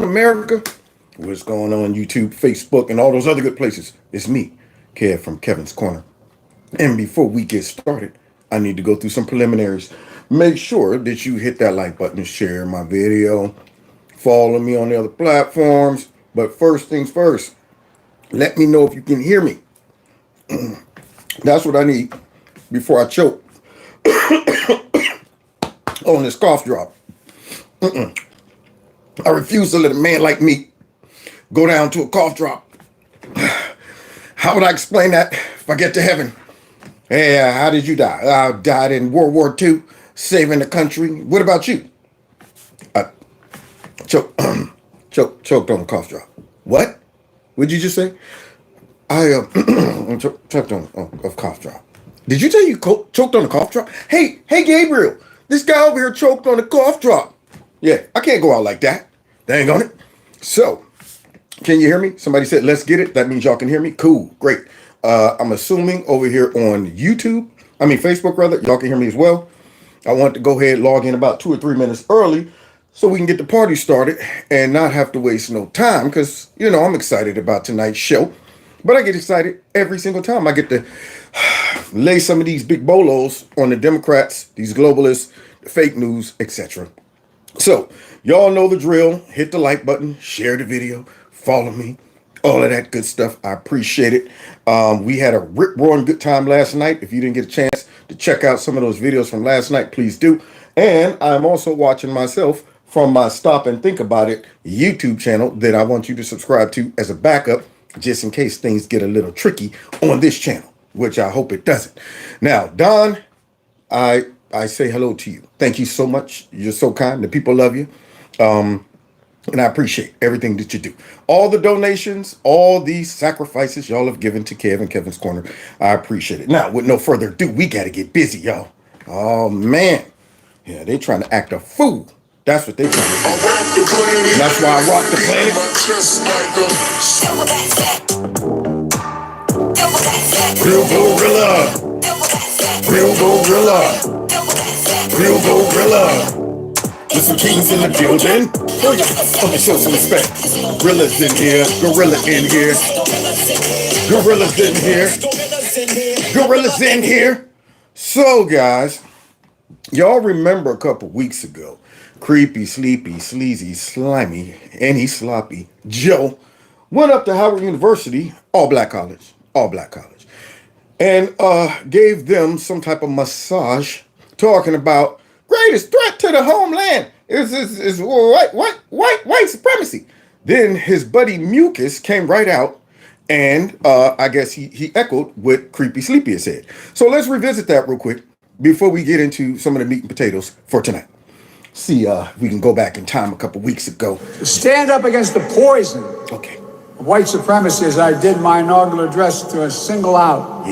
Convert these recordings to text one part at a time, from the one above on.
America? What's going on YouTube, Facebook, and all those other good places? It's me, Kev from Kevin's Corner. And before we get started, I need to go through some preliminaries. Make sure that you hit that like button, share my video, follow me on the other platforms. But first things first, let me know if you can hear me. That's what I need before I choke on this cough drop. I refuse to let a man like me go down to a cough drop. How would I explain that if I get to heaven? Hey, how did you die? I died in World War II, saving the country. What about you? I choked on a cough drop. What? What'd you just say? I choked on a cough drop. Did you say you choked on a cough drop? Hey, Gabriel, this guy over here choked on a cough drop. Yeah, I can't go out like that. Dang on it. So, can you hear me? Somebody said, let's get it. That means y'all can hear me. Cool, great. I'm assuming over here on Facebook rather, y'all can hear me as well. I want to go ahead and log in about 2 or 3 minutes early so we can get the party started and not have to waste no time because, I'm excited about tonight's show. But I get excited every single time I get to lay some of these big bolos on the Democrats, these globalists, the fake news, etc. So, y'all know the drill. Hit the like button, share the video, follow me, all of that good stuff. I appreciate it. We had a rip-roaring good time last night. If you didn't get a chance to check out some of those videos from last night, please do. And I'm also watching myself from my Stop and Think About It YouTube channel that I want you to subscribe to as a backup, just in case things get a little tricky on this channel, which I hope it doesn't. Now, Don, I say hello to you. Thank you so much. You're so kind. The people love you. And I appreciate everything that you do. All the donations, all these sacrifices y'all have given to Kevin's Corner. I appreciate it. Now, with no further ado, we got to get busy, y'all. Oh, man. Yeah, they trying to act a fool. That's what they trying to do. That's why I rock the planet. Real gorilla. Real gorilla. Real gorilla. There's some kings in the building. Oh yeah, okay, show some respect. Gorillas in here, gorilla in here. Gorillas in here. Gorillas in here. So guys, y'all remember a couple weeks ago, creepy, sleepy, sleazy, slimy, and he's sloppy Joe went up to Howard University, all black college, and gave them some type of massage talking about greatest threat to the homeland is white supremacy. Then his buddy Mucus came right out and I guess he echoed what Creepy Sleepy had said. So let's revisit that real quick before we get into some of the meat and potatoes for tonight. See, we can go back in time a couple weeks ago. To stand up against the poison Okay. of white supremacy, as I did my inaugural address, to single out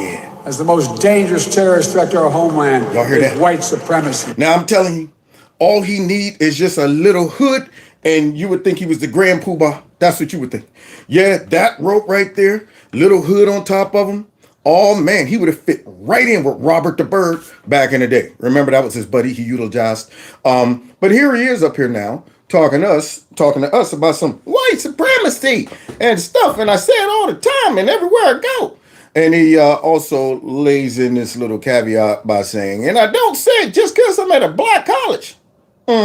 as the most dangerous terrorist threat to our homeland. Y'all hear that? White supremacy. Now I'm telling you, all he need is just a little hood, and you would think he was the Grand Poobah. That's what you would think. Yeah, that rope right there, little hood on top of him. Oh man, he would have fit right in with Robert the Bird back in the day. Remember, that was his buddy he utilized. But here he is up here now, talking to us about some white supremacy and stuff. And I say it all the time and everywhere I go. And he also lays in this little caveat by saying, and I don't say it just because I'm at a black college. Give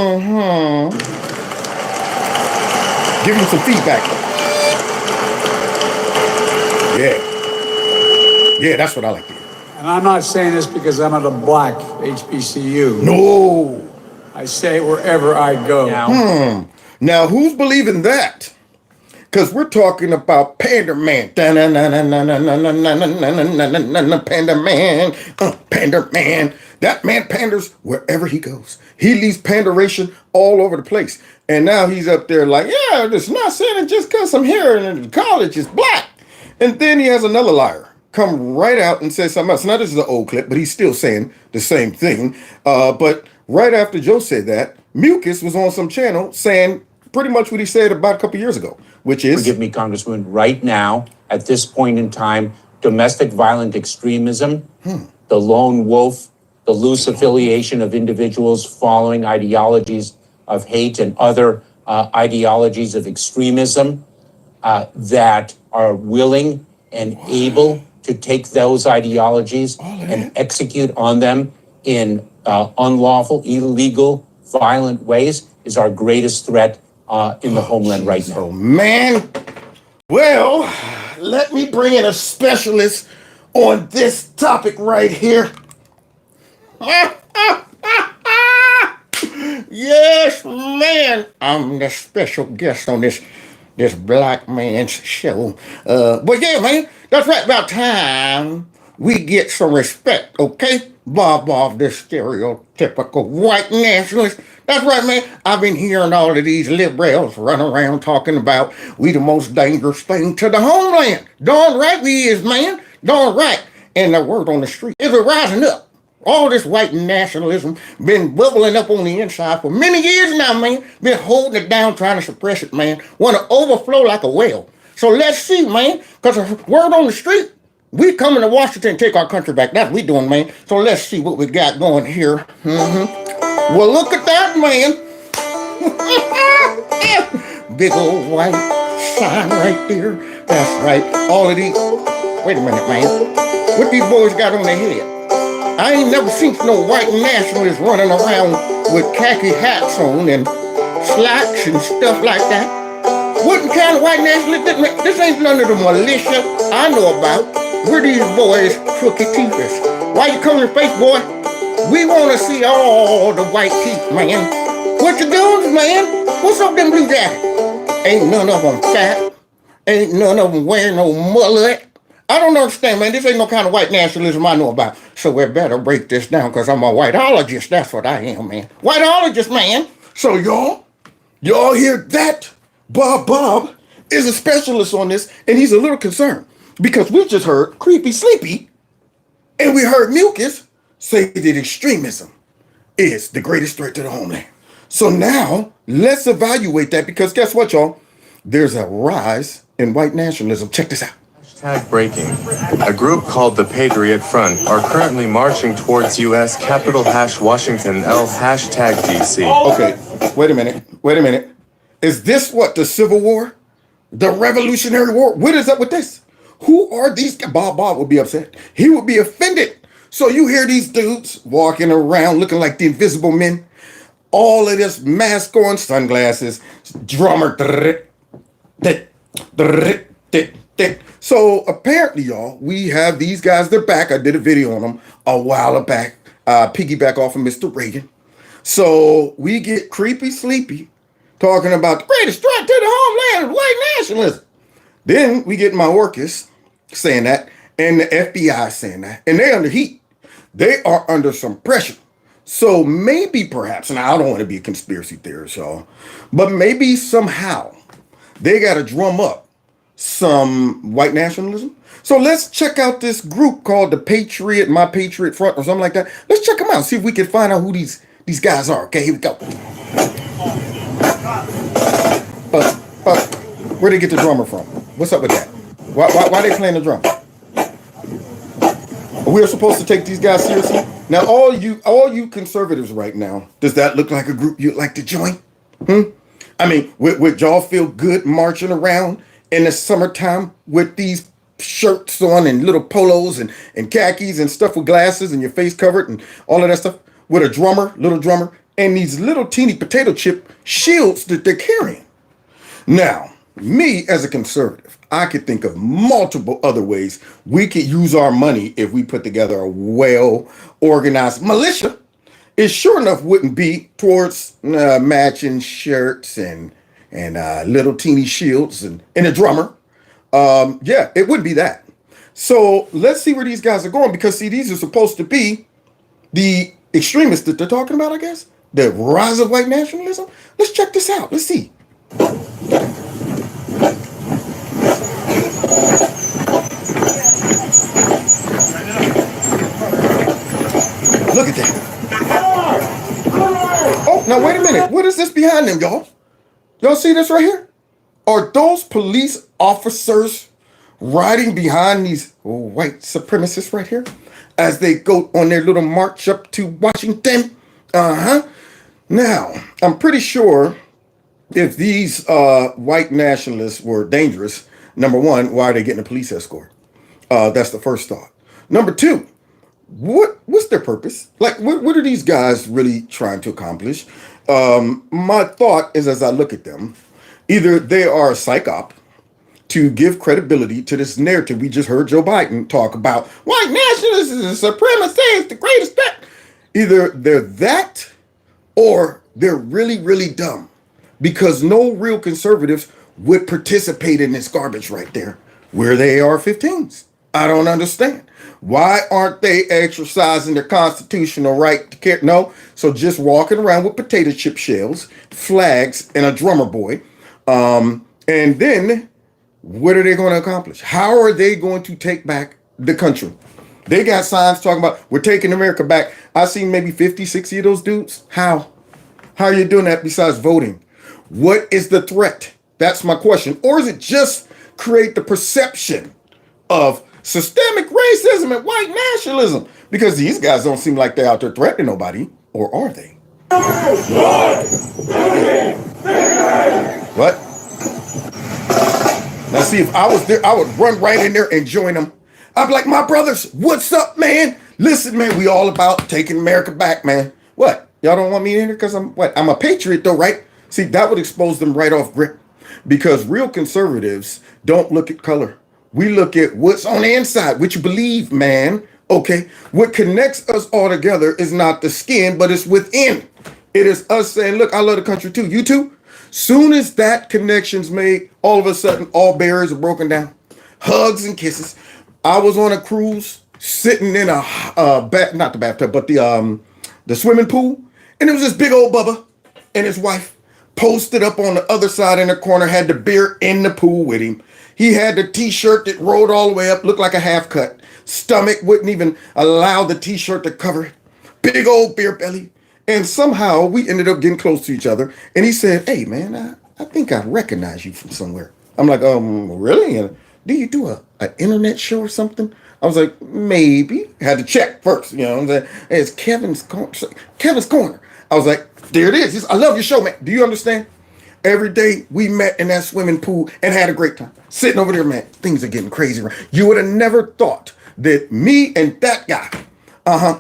him some feedback. Yeah, that's what I like to hear. And I'm not saying this because I'm at a black HBCU. No. I say it wherever I go. Now, who's believing that? Because we're talking about Panda Man. Panda Man. Panda Man. That man panders wherever he goes. He leaves panderation all over the place. And now he's up there like, yeah, it's not saying it just because I'm here and college is black. And then he has another liar come right out and say something else. Now, this is an old clip, but he's still saying the same thing. But right after Joe said that, Mucus was on some channel saying pretty much what he said about a couple years ago, which is... Forgive me, Congressman, right now, at this point in time, domestic violent extremism, the lone wolf, the loose affiliation of individuals following ideologies of hate and other ideologies of extremism that are willing and able to take those ideologies and execute on them in unlawful, illegal, violent ways is our greatest threat in the homeland right now. Oh, man. Well, let me bring in a specialist on this topic right here. Yes, man. I'm the special guest on this black man's show. But yeah, man, that's right. About time we get some respect, okay? Bob off this stereotypical white nationalist. That's right, man. I've been hearing all of these liberals run around talking about we the most dangerous thing to the homeland. Darn right we is, man. Darn right. And the word on the street is rising up. All this white nationalism been bubbling up on the inside for many years now, man. Been holding it down, trying to suppress it, man. Want to overflow like a well. So let's see, man. Because the word on the street, we coming to Washington and take our country back. That's what we doing, man. So let's see what we got going here. Well, look at that, man. Big old white sign right there. That's right. All of these. Wait a minute, man. What these boys got on their head? I ain't never seen no white nationalists running around with khaki hats on and slacks and stuff like that. What kind of white nationalists? This ain't none of the militia I know about. We're these boys crooked teethers. Why you coming to face, boy? We want to see all the white teeth, man. What you doing, man? What's up them blue jackets? Ain't none of them fat. Ain't none of them wearing no mullet. I don't understand, man. This ain't no kind of white nationalism I know about. So we better break this down because I'm a whiteologist. That's what I am, man. Whiteologist, man. So y'all hear that? Bob is a specialist on this, and he's a little concerned because we just heard Creepy Sleepy, and we heard Mucus say that extremism is the greatest threat to the homeland. So now let's evaluate that because guess what, y'all? There's a rise in white nationalism. Check this out. Hashtag breaking. A group called the Patriot Front are currently marching towards U.S. Capitol Washington L hashtag DC. Okay, wait a minute. Is this what, the Civil War? The Revolutionary War? What is up with this? Who are these? Bob would be upset. He would be offended. So you hear these dudes walking around looking like the Invisible Men. All of this mask on, sunglasses, drummer. So apparently, y'all, we have these guys. They're back. I did a video on them a while back. Piggyback off of Mr. Reagan. So we get Creepy Sleepy talking about the greatest threat to the homeland of white nationalism. Then we get Mayorkas saying that, and the FBI saying that, and they're under heat. They are under some pressure. So maybe, perhaps, and I don't want to be a conspiracy theorist, y'all, but maybe somehow they got to drum up some white nationalism. So let's check out this group called the My Patriot Front or something like that. Let's check them out, see if we can find out who these guys are. Okay, here we go. Where'd they get the drummer from? What's up with that? Why they playing the drum? We're supposed to take these guys seriously? Now, all you conservatives right now, does that look like a group you'd like to join? I mean, would y'all feel good marching around in the summertime with these shirts on and little polos and khakis and stuff with glasses and your face covered and all of that stuff with a little drummer, and these little teeny potato chip shields that they're carrying? Now, me as a conservative, I could think of multiple other ways we could use our money if we put together a well-organized militia. It sure enough wouldn't be towards matching shirts and little teeny shields and a drummer. Yeah, it wouldn't be that. So let's see where these guys are going, because see, these are supposed to be the extremists that they're talking about, I guess. The rise of white nationalism. Let's check this out. Let's see. Look at that. Oh, now wait a minute. What is this behind them, y'all? Y'all see this right here? Are those police officers riding behind these white supremacists right here as they go on their little march up to Washington? Now, I'm pretty sure if these white nationalists were dangerous, number one, why are they getting a police escort? That's the first thought. Number two, what's their purpose? Like, what are these guys really trying to accomplish? My thought is, as I look at them, either they are a psych op to give credibility to this narrative we just heard Joe Biden talk about. White nationalism is supremacy, it's the greatest threat. Either they're that, or they're really, really dumb, because no real conservatives would participate in this garbage right there, where they are 15s. I don't understand. Why aren't they exercising their constitutional right to care? No, so just walking around with potato chip shells, flags, and a drummer boy. And then what are they going to accomplish? How are they going to take back the country? They got signs talking about, we're taking America back. I've seen maybe 50, 60 of those dudes. How? How are you doing that besides voting? What is the threat? That's my question. Or is it just create the perception of systemic racism and white nationalism? Because these guys don't seem like they're out there threatening nobody. Or are they? What? Now see, if I was there, I would run right in there and join them. I'd be like, my brothers, what's up, man? Listen, man, we all about taking America back, man. What? Y'all don't want me in here because I'm a patriot though, right? See, that would expose them right off grip. Because real conservatives don't look at color. We look at what's on the inside, what you believe, man. Okay, what connects us all together is not the skin, but it's within. It is us saying, look, I love the country too. You too? Soon as that connection's made, all of a sudden, all barriers are broken down. Hugs and kisses. I was on a cruise, sitting in a not the bathtub, but the swimming pool, and it was this big old Bubba and his wife posted up on the other side in the corner, had the beer in the pool with him. He had the t-shirt that rolled all the way up, looked like a half cut. Stomach wouldn't even allow the t-shirt to cover it. Big old beer belly. And somehow we ended up getting close to each other. And he said, hey, man, I think I recognize you from somewhere. I'm like, really? Do you do an internet show or something? I was like, maybe. Had to check first, you know what I'm saying? Hey, it's Kevin's Corner. I was like, there it is. He said, I love your show, man. Do you understand? Every day we met in that swimming pool and had a great time. Sitting over there, man, things are getting crazy. You would have never thought that me and that guy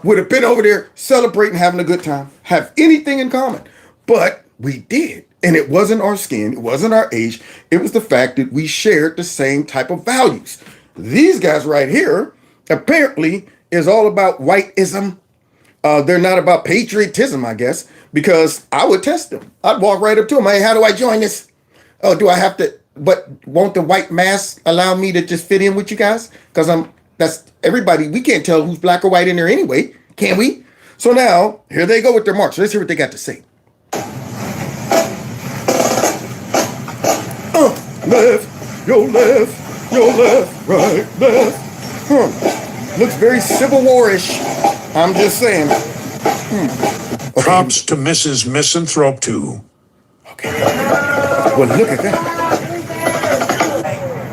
would have been over there celebrating, having a good time, have anything in common. But we did. And it wasn't our skin. It wasn't our age. It was the fact that we shared the same type of values. These guys right here apparently is all about whiteism. They're not about patriotism, I guess, because I would test them. I'd walk right up to them. Hey, how do I join this? Oh, do I have to? But won't the white mask allow me to just fit in with you guys? Because that's everybody. We can't tell who's black or white in there anyway, can we? So now, here they go with their march. Let's hear what they got to say. Left, your left, your left, right, left. Looks very Civil War-ish. I'm just saying. Okay. Props to Mrs. Misanthrope, too. Okay. Well, look at that.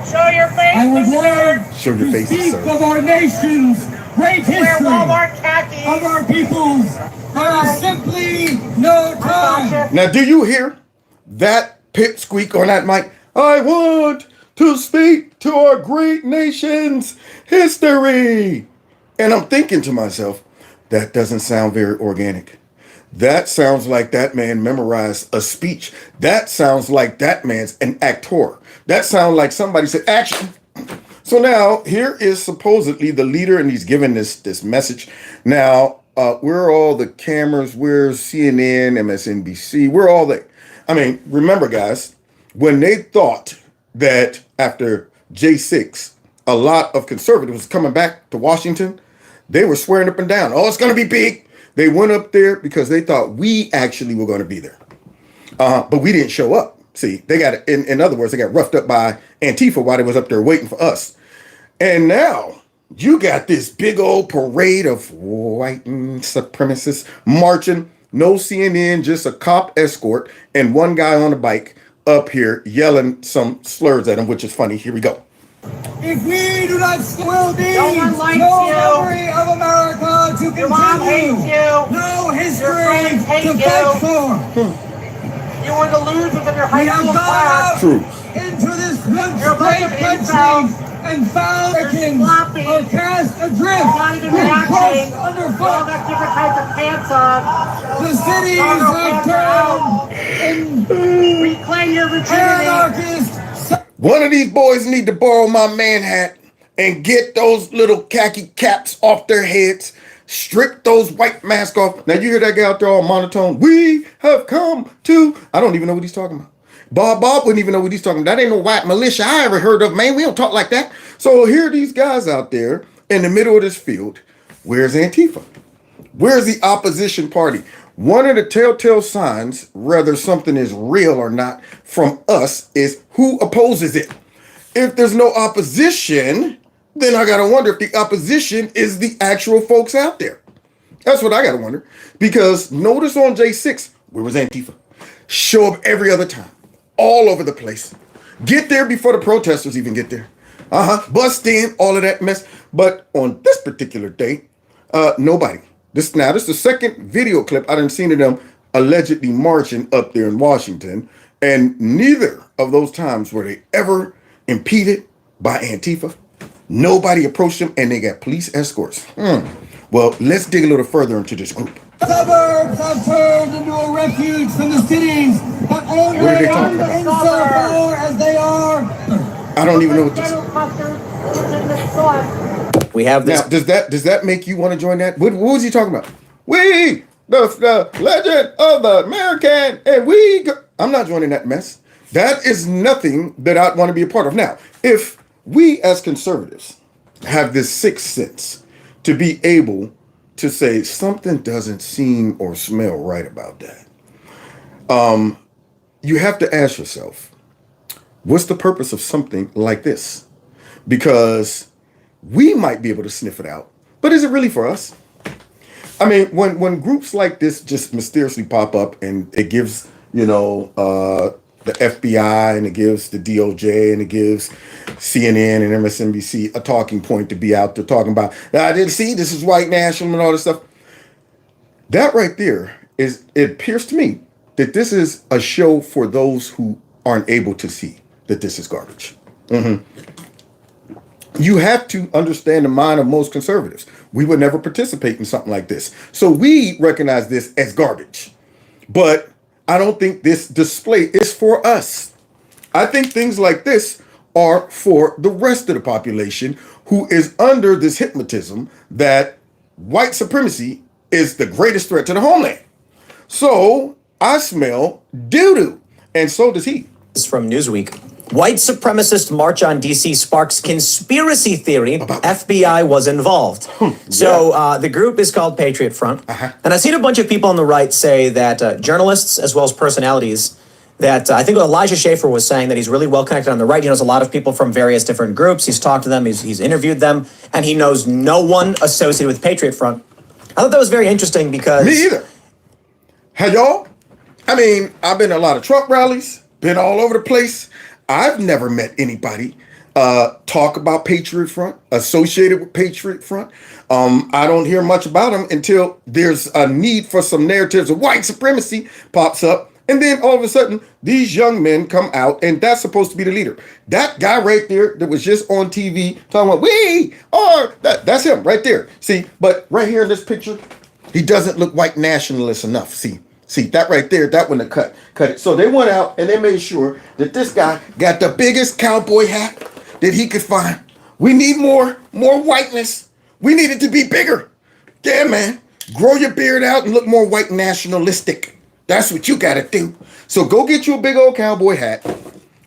Show your face. I would love Show your to faces, speak sir. of our nation's great Wear history, Walmart khakis. of our peoples. There is simply no time. Now, do you hear that pipsqueak on that mic? I want to speak to our great nation's history. And I'm thinking to myself, that doesn't sound very organic. That sounds like that man memorized a speech. That sounds like that man's an actor. That sounds like somebody said, action. So now, here is supposedly the leader, and he's giving this message. Now, we're all the cameras. We're CNN, MSNBC. We're all the... I mean, remember, guys, when they thought that after J6, a lot of conservatives coming back to Washington, they were swearing up and down, oh, it's going to be big. They went up there because they thought we actually were going to be there. But we didn't show up. See, they got, in other words, they got roughed up by Antifa while they was up there waiting for us. And now you got this big old parade of white supremacists marching, no CNN, just a cop escort, and one guy on a bike up here yelling some slurs at him, which is funny. Here we go. If we do not will be No one likes no you. memory of America to Your mom hates continue, you. no Your history friends hate to you. fight for. You were the losers in your high school class. True. Into this great country and found Americans are cast adrift. Not even reacting. Underfoot. Got different types of pants on. The cities have turned and reclaim your virginity. Anarchists. One of these boys need to borrow my man hat and get those little khaki caps off their heads. Strip those white masks off. Now you hear that guy out there all monotone. We have come to. I don't even know what he's talking about. Bob wouldn't even know what he's talking about. That ain't no white militia I ever heard of, man. We don't talk like that. So here are these guys out there in the middle of this field. Where's Antifa? Where's the opposition party? One of the telltale signs, whether something is real or not, from us is who opposes it. If there's no opposition, then I gotta wonder if the opposition is the actual folks out there. That's what I gotta wonder. Because notice on J6, where was Antifa? Show up every other time. All over the place. Get there before the protesters even get there. Bust in, all of that mess. But on this particular day, nobody. This is the second video clip I done seen of them allegedly marching up there in Washington. And neither of those times were they ever impeded by Antifa. Nobody approached them, and they got police escorts. Well, let's dig a little further into this group. Suburbs have turned into a refuge from the cities, but only What are they talking about? insofar as they are. I don't even know what this is. We have this. Now, does that make you want to join that? What was he talking about? We, the legend of the American, and we go. I'm not joining that mess. That is nothing that I'd want to be a part of. Now, if we as conservatives have this sixth sense to be able to say something doesn't seem or smell right about that, you have to ask yourself, what's the purpose of something like this? Because we might be able to sniff it out, but is it really for us? I mean, when groups like this just mysteriously pop up and it gives, the FBI and it gives the DOJ and it gives CNN and MSNBC a talking point to be out there talking about, I didn't see this is white nationalism and all this stuff. That right there it appears to me that this is a show for those who aren't able to see that this is garbage. You have to understand the mind of most conservatives. We would never participate in something like this. So we recognize this as garbage. But I don't think this display is for us. I think things like this are for the rest of the population who is under this hypnotism that white supremacy is the greatest threat to the homeland. So I smell doo-doo, and so does he. This is from Newsweek. White supremacist march on DC sparks conspiracy theory. FBI was involved. So the group is called Patriot Front. And I've seen a bunch of people on the right say that journalists as well as personalities that I think Elijah Schaefer was saying that he's really well connected on the right. He knows a lot of people from various different groups. He's talked to them. He's interviewed them. And he knows no one associated with Patriot Front. I thought that was very interesting because... Me either. Have y'all? I mean, I've been to a lot of Trump rallies, been all over the place. I've never met anybody talk about Patriot Front, associated with Patriot Front. I don't hear much about them until there's a need for some narratives of white supremacy pops up. And then all of a sudden, these young men come out, and that's supposed to be the leader. That guy right there that was just on TV talking about, we are, that's him right there. See, but right here in this picture, he doesn't look white nationalist enough. See, that right there, that one to cut it. So they went out and they made sure that this guy got the biggest cowboy hat that he could find. We need more whiteness. We need it to be bigger. Yeah, man. Grow your beard out and look more white nationalistic. That's what you got to do. So go get you a big old cowboy hat.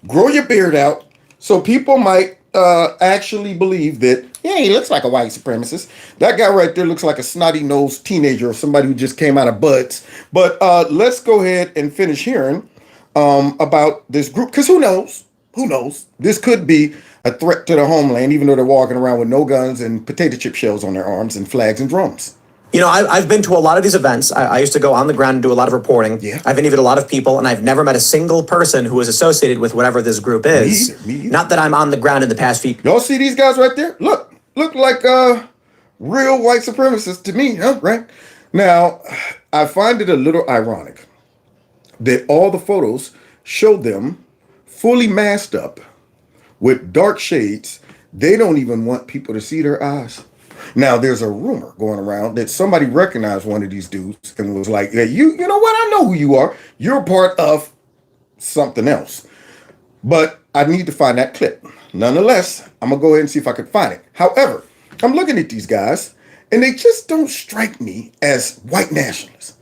Grow your beard out so people might actually believe that, yeah, he looks like a white supremacist. That guy right there looks like a snotty-nosed teenager or somebody who just came out of buds. But let's go ahead and finish hearing about this group. Because who knows? Who knows? This could be a threat to the homeland, even though they're walking around with no guns and potato chip shells on their arms and flags and drums. You know, I've been to a lot of these events. I used to go on the ground and do a lot of reporting. Yeah. I've interviewed a lot of people, and I've never met a single person who is associated with whatever this group is. Me either. Not that I'm on the ground in the past few... Y'all see these guys right there? Look like real white supremacists to me, huh? Right? Now, I find it a little ironic that all the photos show them fully masked up with dark shades. They don't even want people to see their eyes. Now, there's a rumor going around that somebody recognized one of these dudes and was like, "Yeah, you know what? I know who you are. You're part of something else." But I need to find that clip. Nonetheless, I'm going to go ahead and see if I can find it. However, I'm looking at these guys, and they just don't strike me as white nationalists.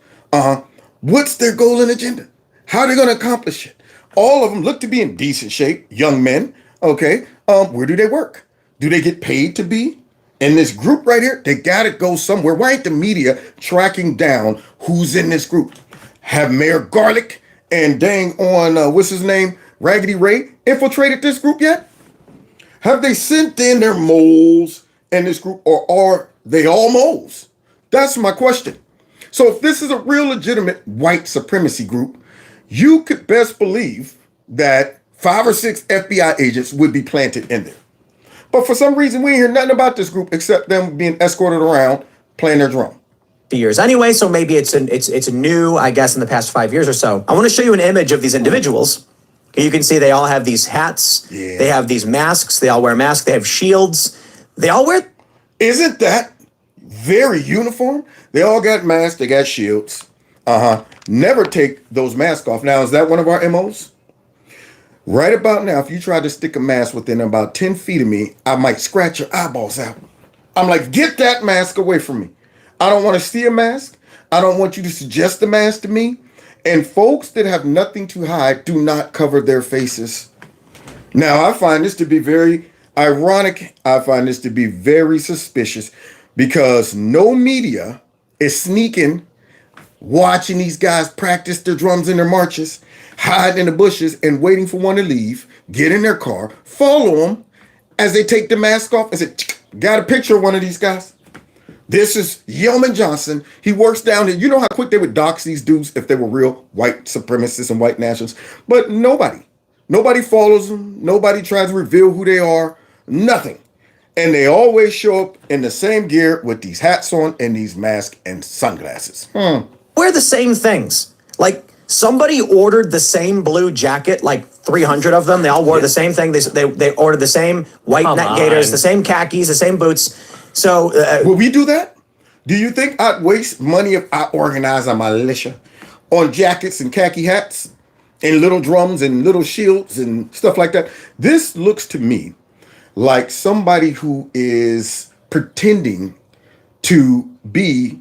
What's their goal and agenda? How are they going to accomplish it? All of them look to be in decent shape, young men. Okay, where do they work? Do they get paid to be in this group right here? They got to go somewhere. Why ain't the media tracking down who's in this group? Have Mayor Garlic and dang on, what's his name, Raggedy Ray, infiltrated this group yet? Have they sent in their moles in this group, or are they all moles? That's my question. So if this is a real legitimate white supremacy group, you could best believe that 5 or 6 FBI agents would be planted in there. But for some reason, we ain't hear nothing about this group except them being escorted around playing their drum. Years anyway, so maybe it's new, I guess, in the past 5 years or so. I want to show you an image of these individuals. You can see they all have these hats. Yeah. They have these masks. They all wear masks. They have shields. They all wear. Isn't that very uniform? They all got masks. They got shields. Never take those masks off. Now, is that one of our MOs? Right about now, if you try to stick a mask within about 10 feet of me, I might scratch your eyeballs out. I'm like, get that mask away from me. I don't want to see a mask. I don't want you to suggest the mask to me. And folks that have nothing to hide do not cover their faces. Now, I find this to be very ironic. I find this to be very suspicious because no media is sneaking, watching these guys practice their drums and their marches, hiding in the bushes and waiting for one to leave, get in their car, follow them as they take the mask off and say, got a picture of one of these guys? This is Yeoman Johnson. He works down here. You know how quick they would dox these dudes if they were real white supremacists and white nationalists. But nobody follows them. Nobody tries to reveal who they are. Nothing. And they always show up in the same gear with these hats on and these masks and sunglasses. Wear the same things. Like somebody ordered the same blue jacket, like 300 of them. They all wore the same thing. They ordered the same white neck gaiters, the same khakis, the same boots. So, will we do that? Do you think I'd waste money if I organize a militia on jackets and khaki hats and little drums and little shields and stuff like that? This looks to me like somebody who is pretending to be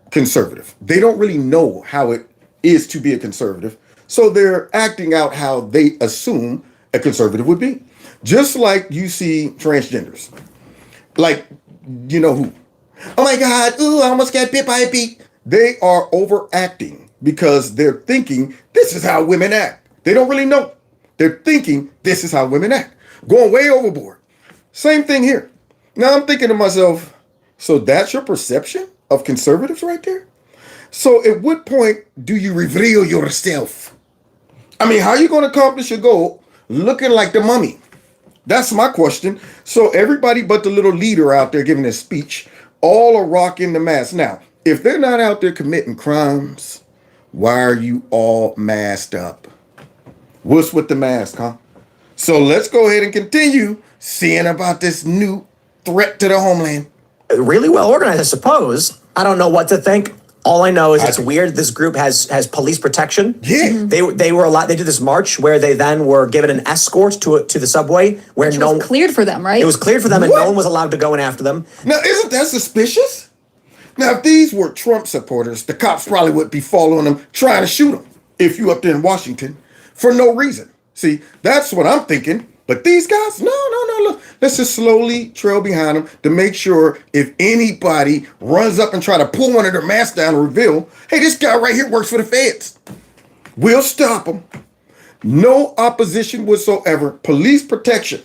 conservative. They don't really know how it is to be a conservative, so they're acting out how they assume a conservative would be. Just like you see transgenders. Like, you know who? Oh my God, ooh, I almost got bit by a bee. They are overacting because they're thinking this is how women act. They don't really know. They're thinking this is how women act. Going way overboard. Same thing here. Now I'm thinking to myself, so that's your perception of conservatives right there? So at what point do you reveal yourself? I mean, how are you going to accomplish your goal looking like the mummy? That's my question. So everybody but the little leader out there giving a speech, all are rocking the mask. Now, if they're not out there committing crimes, why are you all masked up? What's with the mask, huh? So let's go ahead and continue seeing about this new threat to the homeland. Really well organized, I suppose. I don't know what to think. All I know is it's weird. This group has police protection. Yeah. They were allowed. They did this march where they then were given an escort to the subway where Which was cleared for them, right? It was cleared for them, and no one was allowed to go in after them. Now, isn't that suspicious? Now, if these were Trump supporters, the cops probably would be following them, trying to shoot them if you up there in Washington for no reason. See, that's what I'm thinking. But these guys, no. Let's just slowly trail behind them to make sure if anybody runs up and try to pull one of their masks down and reveal, hey, this guy right here works for the feds. We'll stop them. No opposition whatsoever. Police protection.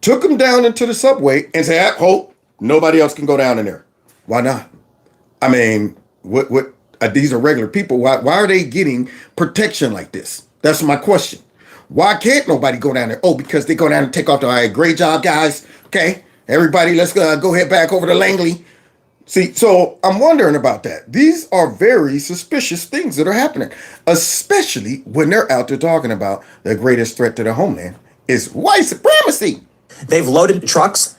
Took them down into the subway and said, hold, nobody else can go down in there. Why not? I mean, what? These are regular people. Why are they getting protection like this? That's my question. Why can't nobody go down there? Oh, because they go down and take off the, all right, great job, guys. Okay, everybody, let's go ahead back over to Langley. See, so I'm wondering about that. These are very suspicious things that are happening, especially when they're out there talking about the greatest threat to the homeland is white supremacy. They've loaded trucks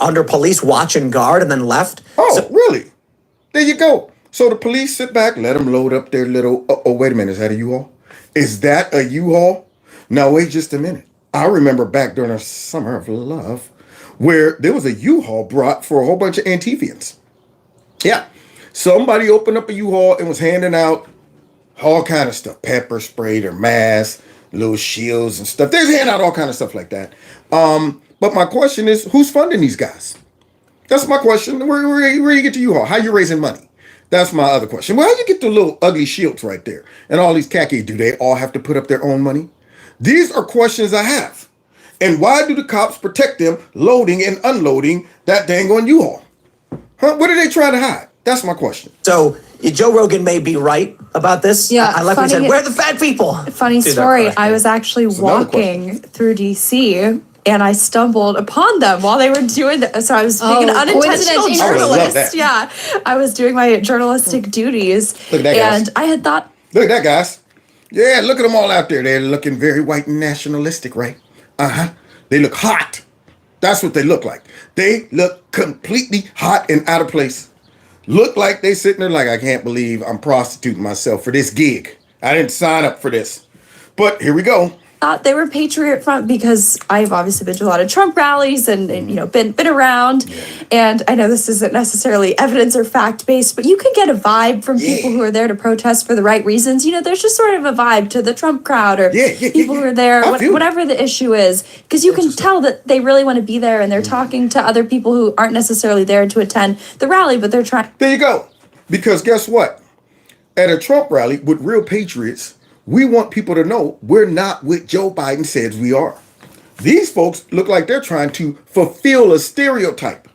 under police watch and guard and then left. Oh, really? There you go. So the police sit back, let them load up their little. Oh, wait a minute. Is that a U-Haul? Is that a U-Haul? Now, wait just a minute. I remember back during the summer of love where there was a U-Haul brought for a whole bunch of Antifians. Yeah. Somebody opened up a U-Haul and was handing out all kind of stuff. Pepper spray, their masks, little shields and stuff. They're handing out all kind of stuff like that. But my question is, who's funding these guys? That's my question. Where you get the U-Haul? How you raising money? That's my other question. Well, how you get the little ugly shields right there? And all these khaki, do they all have to put up their own money? These are questions I have. And why do the cops protect them loading and unloading that dang on U-Haul? Huh? What are they trying to hide? That's my question. So Joe Rogan may be right about this. Yeah, I like what he said. Where are the fat people? Funny story. I was actually walking through DC and I stumbled upon them while they were doing this. So I was being an unintentional journalist. Yeah, I was doing my journalistic duties. Look at that, and guys. I had thought. Look at that, guys. Yeah, look at them all out there. They're looking very white and nationalistic, right? Uh-huh. They look hot. That's what they look like. They look completely hot and out of place. Look like they sitting there like, I can't believe I'm prostituting myself for this gig. I didn't sign up for this. But here we go. They were Patriot Front because I've obviously been to a lot of Trump rallies and been around. Yeah. And I know this isn't necessarily evidence or fact based, but you can get a vibe from people who are there to protest for the right reasons. There's just sort of a vibe to the Trump crowd or people who are there, whatever the issue is, because you can tell that they really want to be there and they're talking to other people who aren't necessarily there to attend the rally, but they're trying. There you go. Because guess what? At a Trump rally with real patriots, we want people to know we're not what Joe Biden says we are. These folks look like they're trying to fulfill a stereotype.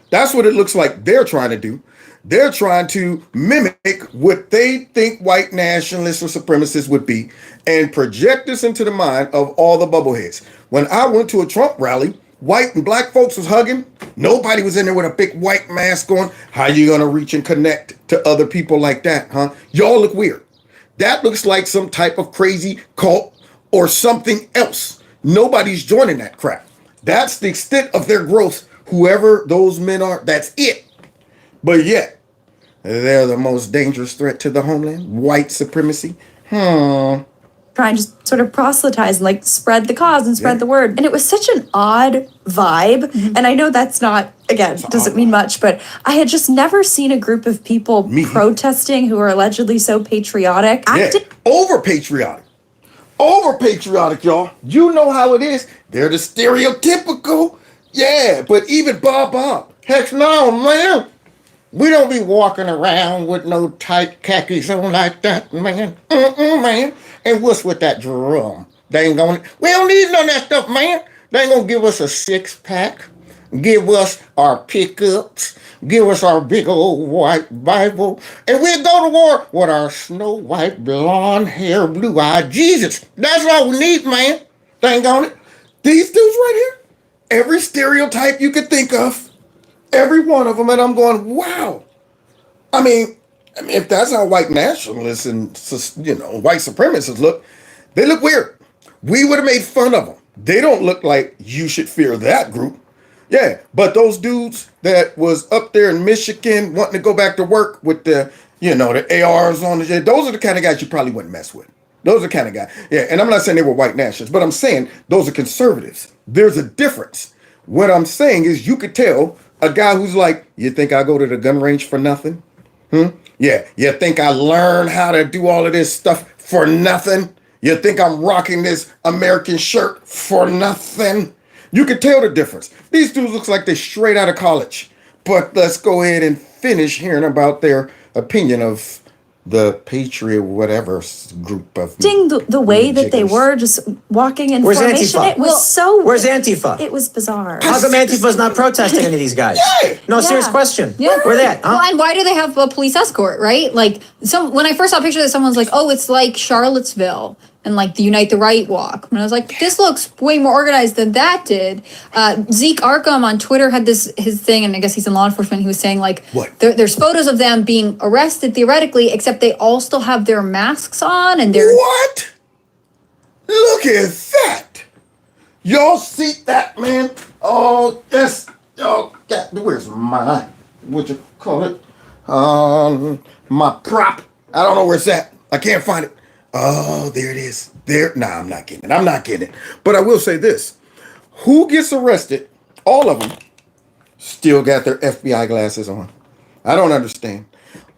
That's what it looks like they're trying to do. They're trying to mimic what they think white nationalists or supremacists would be and project this into the mind of all the bubbleheads. When I went to a Trump rally, white and black folks was hugging. Nobody was in there with a big white mask on. How you going to reach and connect to other people like that, huh? Y'all look weird. That looks like some type of crazy cult or something else. Nobody's joining that crap. That's the extent of their growth. Whoever those men are, that's it. But yet, they're the most dangerous threat to the homeland. White supremacy. Trying to sort of proselytize and spread the cause and spread the word. And it was such an odd vibe. Mm-hmm. And I know that's not, again, doesn't mean much, but I had just never seen a group of people protesting who are allegedly so patriotic. Over patriotic. Over patriotic, y'all. You know how it is. They're the stereotypical. Yeah, but even Bob. Heck no, man. We don't be walking around with no tight khakis on like that, man. Man. And what's with that drum? We don't need none of that stuff, man. They ain't gonna give us a 6-pack, give us our pickups, give us our big old white Bible, and we'll go to war with our snow white, blonde hair, blue-eyed Jesus. That's all we need, man. Dang on it. These dudes right here, every stereotype you could think of, every one of them, and I'm going, wow. I mean, if that's how white nationalists and white supremacists look, they look weird. We would have made fun of them. They don't look like you should fear that group. Yeah, but those dudes that was up there in Michigan wanting to go back to work with the ARs on the, those are the kind of guys you probably wouldn't mess with. Those are the kind of guys. Yeah, and I'm not saying they were white nationalists, but I'm saying those are conservatives. There's a difference. What I'm saying is you could tell a guy who's like, you think I go to the gun range for nothing? Yeah, you think I learn how to do all of this stuff for nothing? You think I'm rocking this American shirt for nothing? You can tell the difference. These dudes look like they're straight out of college. But let's go ahead and finish hearing about their opinion of the Patriot whatever group of the way that they were just walking in formation. Antifa? It was so. Where's Antifa? It was bizarre. How come Antifa's not protesting any of these guys? Serious question. Yeah. Where they at? Huh? Well, and why do they have a police escort, right? When I first saw a picture that someone was like, oh, it's like Charlottesville. and like the Unite the Right walk. And I was like, this looks way more organized than that did. Zeke Arkham on Twitter had his thing, and I guess he's in law enforcement. He was saying like, there's photos of them being arrested theoretically, except they all still have their masks on, and they're what? Look at that! Y'all see that, man? Oh, yes. Oh, God, where's my, what you call it? My prop. I don't know where it's at. I can't find it. Oh, there it is. There. Nah, I'm not getting it. I'm not getting it. But I will say this. Who gets arrested? All of them still got their FBI glasses on. I don't understand.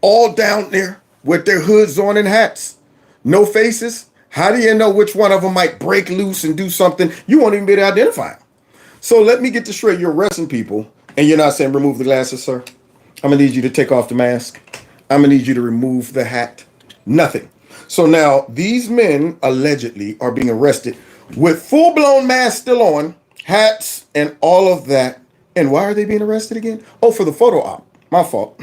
All down there with their hoods on and hats. No faces. How do you know which one of them might break loose and do something? You won't even be able to identify them. So let me get this straight. You're arresting people, and you're not saying remove the glasses, sir. I'm going to need you to take off the mask. I'm going to need you to remove the hat. Nothing. So now these men allegedly are being arrested with full-blown masks still on, hats, and all of that. And why are they being arrested again? Oh, for the photo op. My fault.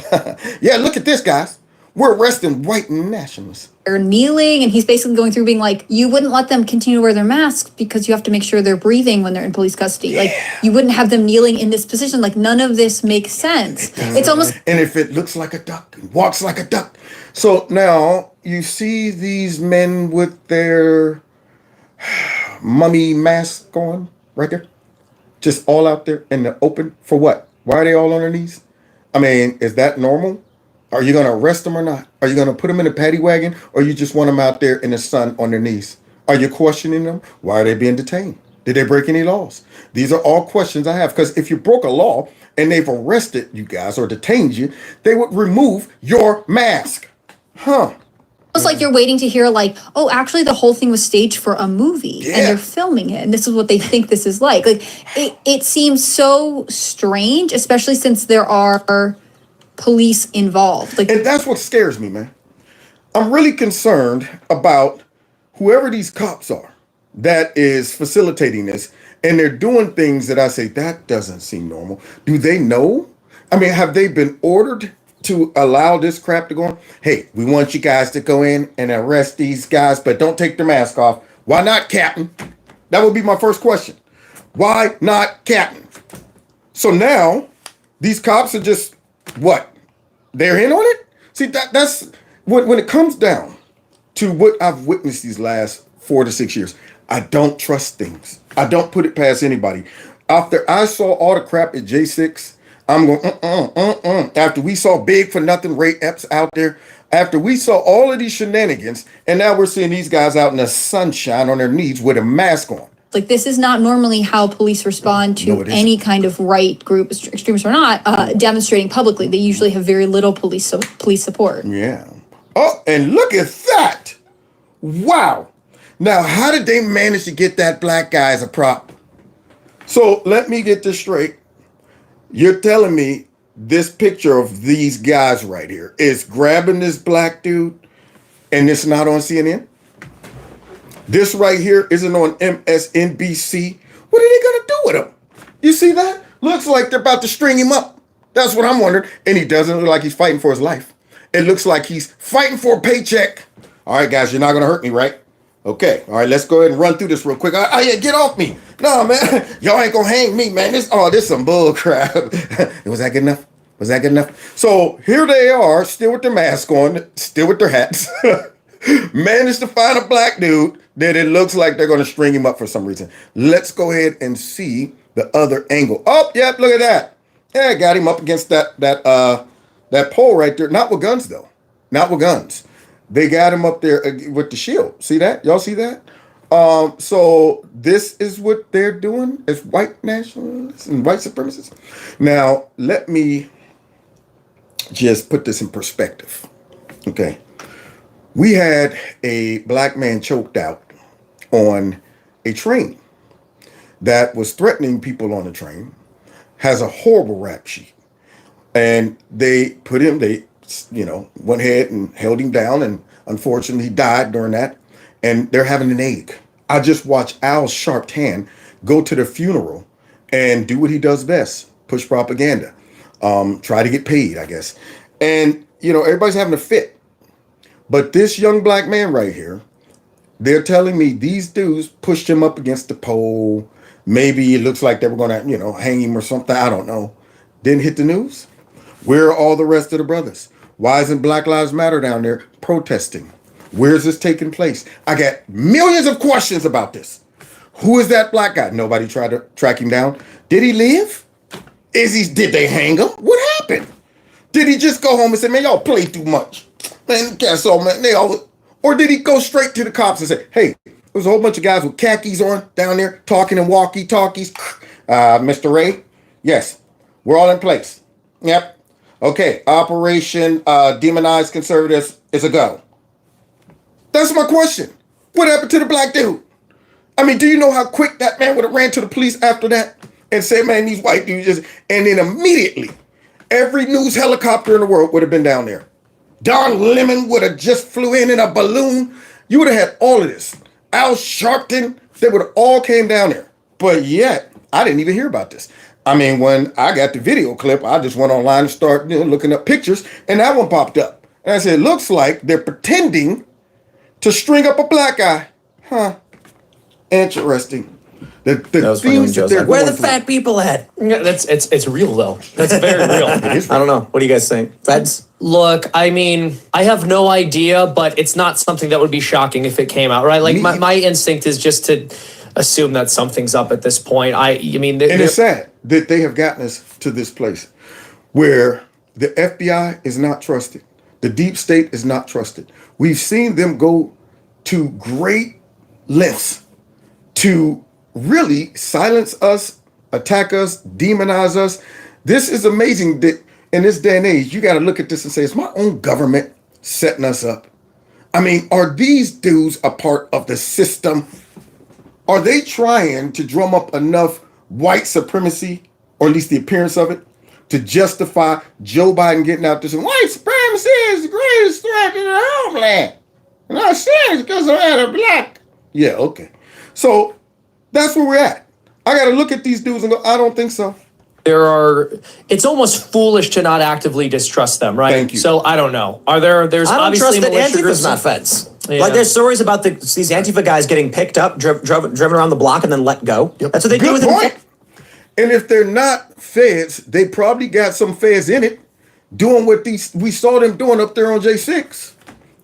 Yeah, look at this, guys. We're arresting white nationalists. they're kneeling, and he's basically going through being like, you wouldn't let them continue to wear their masks because you have to make sure they're breathing when they're in police custody. Like, you wouldn't have them kneeling in this position. Like, none of this makes sense. It's almost... And if it looks like a duck, it walks like a duck. So now you see these men with their mummy mask on right there, just all out there in the open. For what? Why are they all on their knees? I mean, is that normal? Are you going to arrest them or not? Are you going to put them in a paddy wagon, or you just want them out there in the sun on their knees? Are you questioning them? Why are they being detained? Did they break any laws? These are all questions I have, because if you broke a law and they've arrested you guys or detained you, they would remove your mask. Huh. It's like you're waiting to hear, like, oh, actually the whole thing was staged for a movie and they're filming it, and this is what they think this is like. Like, it seems so strange, especially since there are police involved. Like, and that's what scares me, man. I'm really concerned about whoever these cops are that is facilitating this, and they're doing things that I say, that doesn't seem normal. Do they know? I mean, have they been ordered to allow this crap to go on? Hey, we want you guys to go in and arrest these guys, but don't take their mask off. Why not, Captain? That would be my first question. Why not, Captain? So now these cops are just, what? They're in on it? See, that's when it comes down to what I've witnessed these last 4 to 6 years. I don't trust things. I don't put it past anybody. After I saw all the crap at J6, I'm going, After we saw big for nothing Ray Epps out there, after we saw all of these shenanigans, and now we're seeing these guys out in the sunshine on their knees with a mask on. like, this is not normally how police respond to any kind of right group, extremist or not, demonstrating publicly. They usually have very little police support. Yeah. Oh, and look at that. Wow. Now, how did they manage to get that black guy as a prop? So let me get this straight. You're telling me this picture of these guys right here is grabbing this black dude and it's not on CNN? This right here isn't on MSNBC. What are they going to do with him? You see that? Looks like they're about to string him up. That's what I'm wondering. And he doesn't look like he's fighting for his life. It looks like he's fighting for a paycheck. All right, guys, you're not going to hurt me, right? Okay. All right, let's go ahead and run through this real quick. Oh, yeah, get off me. No, man. Y'all ain't going to hang me, man. This some bull crap. Was that good enough? Was that good enough? So here they are, still with their mask on, still with their hats. Managed to find a black dude that it looks like they're going to string him up for some reason. Let's go ahead and see the other angle. Oh, yep, look at that. Yeah, got him up against that pole right there. Not with guns, though. Not with guns. They got him up there with the shield. See that? Y'all see that? So this is what they're doing as white nationalists and white supremacists. Now, let me just put this in perspective. Okay. We had a black man choked out on a train that was threatening people on the train, has a horrible rap sheet. And they put him, went ahead and held him down, and unfortunately he died during that. And they're having an egg. I just watched Al Sharpton go to the funeral and do what he does best, push propaganda, try to get paid, I guess. And, everybody's having a fit. But this young black man right here They're telling me these dudes pushed him up against the pole. Maybe it looks like they were gonna, hang him or something. I don't know. Didn't hit the news. Where are all the rest of the brothers? Why isn't Black Lives Matter down there protesting? Where's this taking place? I got millions of questions about this. Who is that black guy? Nobody tried to track him down. Did he live? Did they hang him? What happened? Did he just go home and say, man, y'all play too much? Man, guess so, man. Or did he go straight to the cops and say, hey, there's a whole bunch of guys with khakis on down there talking in walkie-talkies. Mr. Ray, yes, we're all in place. Yep. Okay, Operation Demonize Conservatives is a go. That's my question. What happened to the black dude? I mean, do you know how quick that man would have ran to the police after that and said, man, these white dudes just, and then immediately every news helicopter in the world would have been down there. Don Lemon would have just flew in a balloon. You would have had all of this. Al Sharpton, they would have all came down there. But yet, I didn't even hear about this. I mean, when I got the video clip, I just went online and started looking up pictures, and that one popped up. And I said, it looks like they're pretending to string up a black guy. Huh. Interesting. The things that they're where the going fat people at? Yeah, it's real though. That's very real. I don't know. What do you guys think? Feds? Look, I mean, I have no idea, but it's not something that would be shocking if it came out, right? Like my instinct is just to assume that something's up at this point. I mean, and it's sad that they have gotten us to this place where the FBI is not trusted. The deep state is not trusted. We've seen them go to great lengths to really silence us, attack us, demonize us. This is amazing that in this day and age, you got to look at this and say, is my own government setting us up? I mean, are these dudes a part of the system? Are they trying to drum up enough white supremacy, or at least the appearance of it, to justify Joe Biden getting out there saying, white supremacy is the greatest threat to the homeland? And I said it's because I'm black. Yeah, okay. So that's where we're at. I got to look at these dudes and go, I don't think so. It's almost foolish to not actively distrust them, right? Thank you. So I don't know. There's I don't obviously trust that militia Antifa's groups. not feds. Yeah. Like there's stories about these Antifa guys getting picked up, driven around the block, and then let go. Yep. That's what they do with Good point. them. And if they're not feds, they probably got some feds in it doing what we saw them doing up there on J6.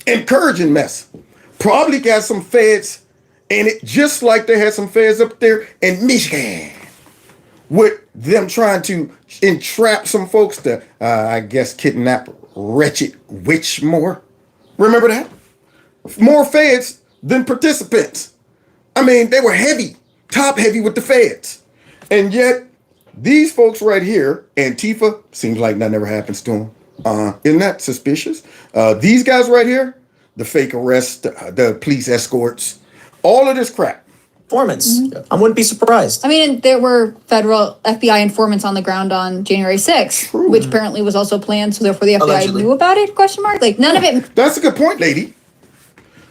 Encouraging mess. Probably got some feds in it, just like they had some feds up there in Michigan with them trying to entrap some folks to, I guess, kidnap wretched witch more. Remember that? More feds than participants. I mean, they were heavy, top heavy with the feds. And yet, these folks right here, Antifa, seems like nothing ever happens to them. Isn't that suspicious? These guys right here, the fake arrests, the police escorts, all of this crap. Informants. I wouldn't be surprised. I mean, there were federal FBI informants on the ground on January 6th, which apparently was also planned, so therefore the FBI Allegedly. knew about it, question mark? Like, none of it... That's a good point, lady.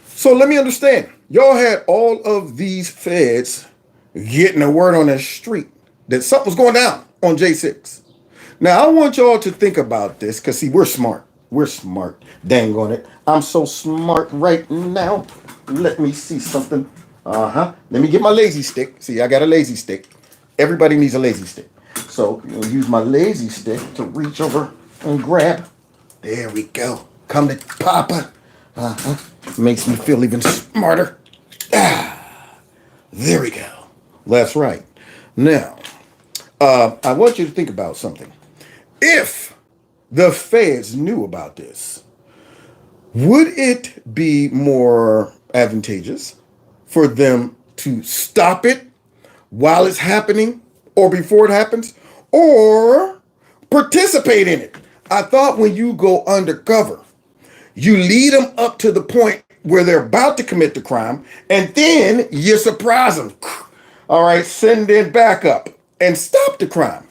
So let me understand. Y'all had all of these feds getting a word on the street that something was going down on J6. Now, I want y'all to think about this, because, see, we're smart. We're smart. Dang on it. I'm so smart right now. Let me see something. Let me get my lazy stick. See, I got a lazy stick. Everybody needs a lazy stick. So, use my lazy stick to reach over and grab. There we go. Come to Papa. Makes me feel even smarter. There we go. That's right. Now, I want you to think about something. If the feds knew about this, would it be more advantageous for them to stop it while it's happening or before it happens, or participate in it? I thought when you go undercover, you lead them up to the point where they're about to commit the crime, and then you surprise them. All right, send in backup and stop the crime.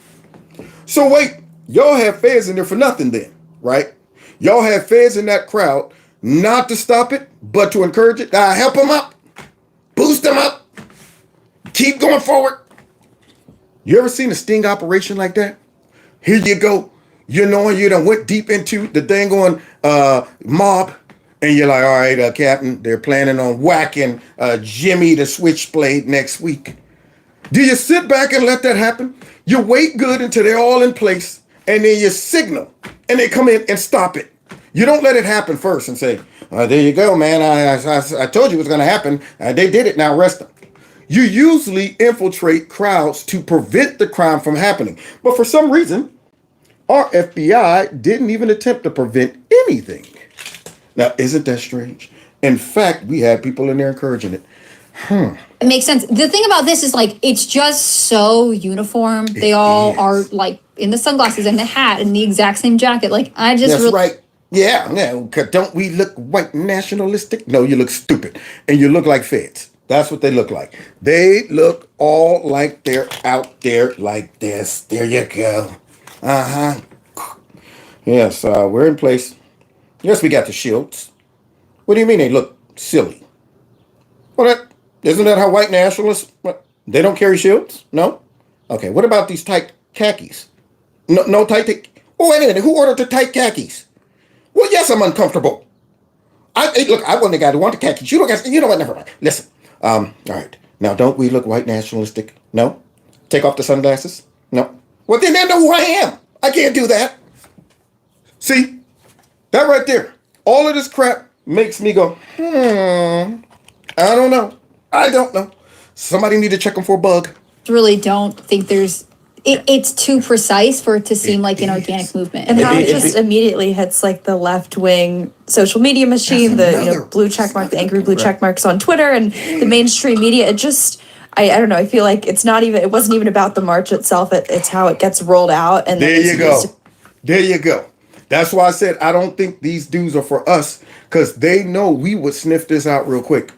So wait, y'all have feds in there for nothing then, right? Y'all have feds in that crowd not to stop it, but to encourage it. Help them up, boost them up, keep going forward. You ever seen a sting operation like that? Here you go. You know, you done went deep into the dang on mob, And you're like, all right, Captain, they're planning on whacking Jimmy the Switchblade next week. Do you sit back and let that happen? You wait good until they're all in place, and then you signal, and they come in and stop it. You don't let it happen first and say, there you go, man. I told you it was going to happen. They did it. Now arrest them. You usually infiltrate crowds to prevent the crime from happening. But for some reason, our FBI didn't even attempt to prevent anything. Now, isn't that strange? In fact, we had people in there encouraging it. It makes sense. The thing about this is like it's just so uniform. They all are like in the sunglasses and the hat and the exact same jacket. Like I just That's right. Yeah. 'Cause don't we look white nationalistic? No, you look stupid. And you look like feds. That's what they look like. They look all like they're out there like this. There you go. Yes, we're in place. Yes, we got the shields. What do you mean they look silly? Well, isn't that how white nationalists, they don't carry shields? No? Okay, what about these tight khakis? No tight, oh, wait a minute, who ordered the tight khakis? Well, yes, I'm uncomfortable. Look, I wasn't the guy who wanted the khakis. You know what, never mind. Listen, all right, now don't we look white nationalistic? No? Take off the sunglasses? No? Well, then they know who I am. I can't do that. See? That right there, all of this crap makes me go, I don't know. I don't know. Somebody need to check them for a bug. really don't think there's. It's too precise for it to seem like an organic movement. And how it just immediately hits like the left wing social media machine, the blue check mark, the angry blue check marks on Twitter, and the mainstream media. It just. I don't know. I feel like it wasn't even about the march itself. It's how it gets rolled out. And there you go. There you go. That's why I said I don't think these dudes are for us, because they know we would sniff this out real quick.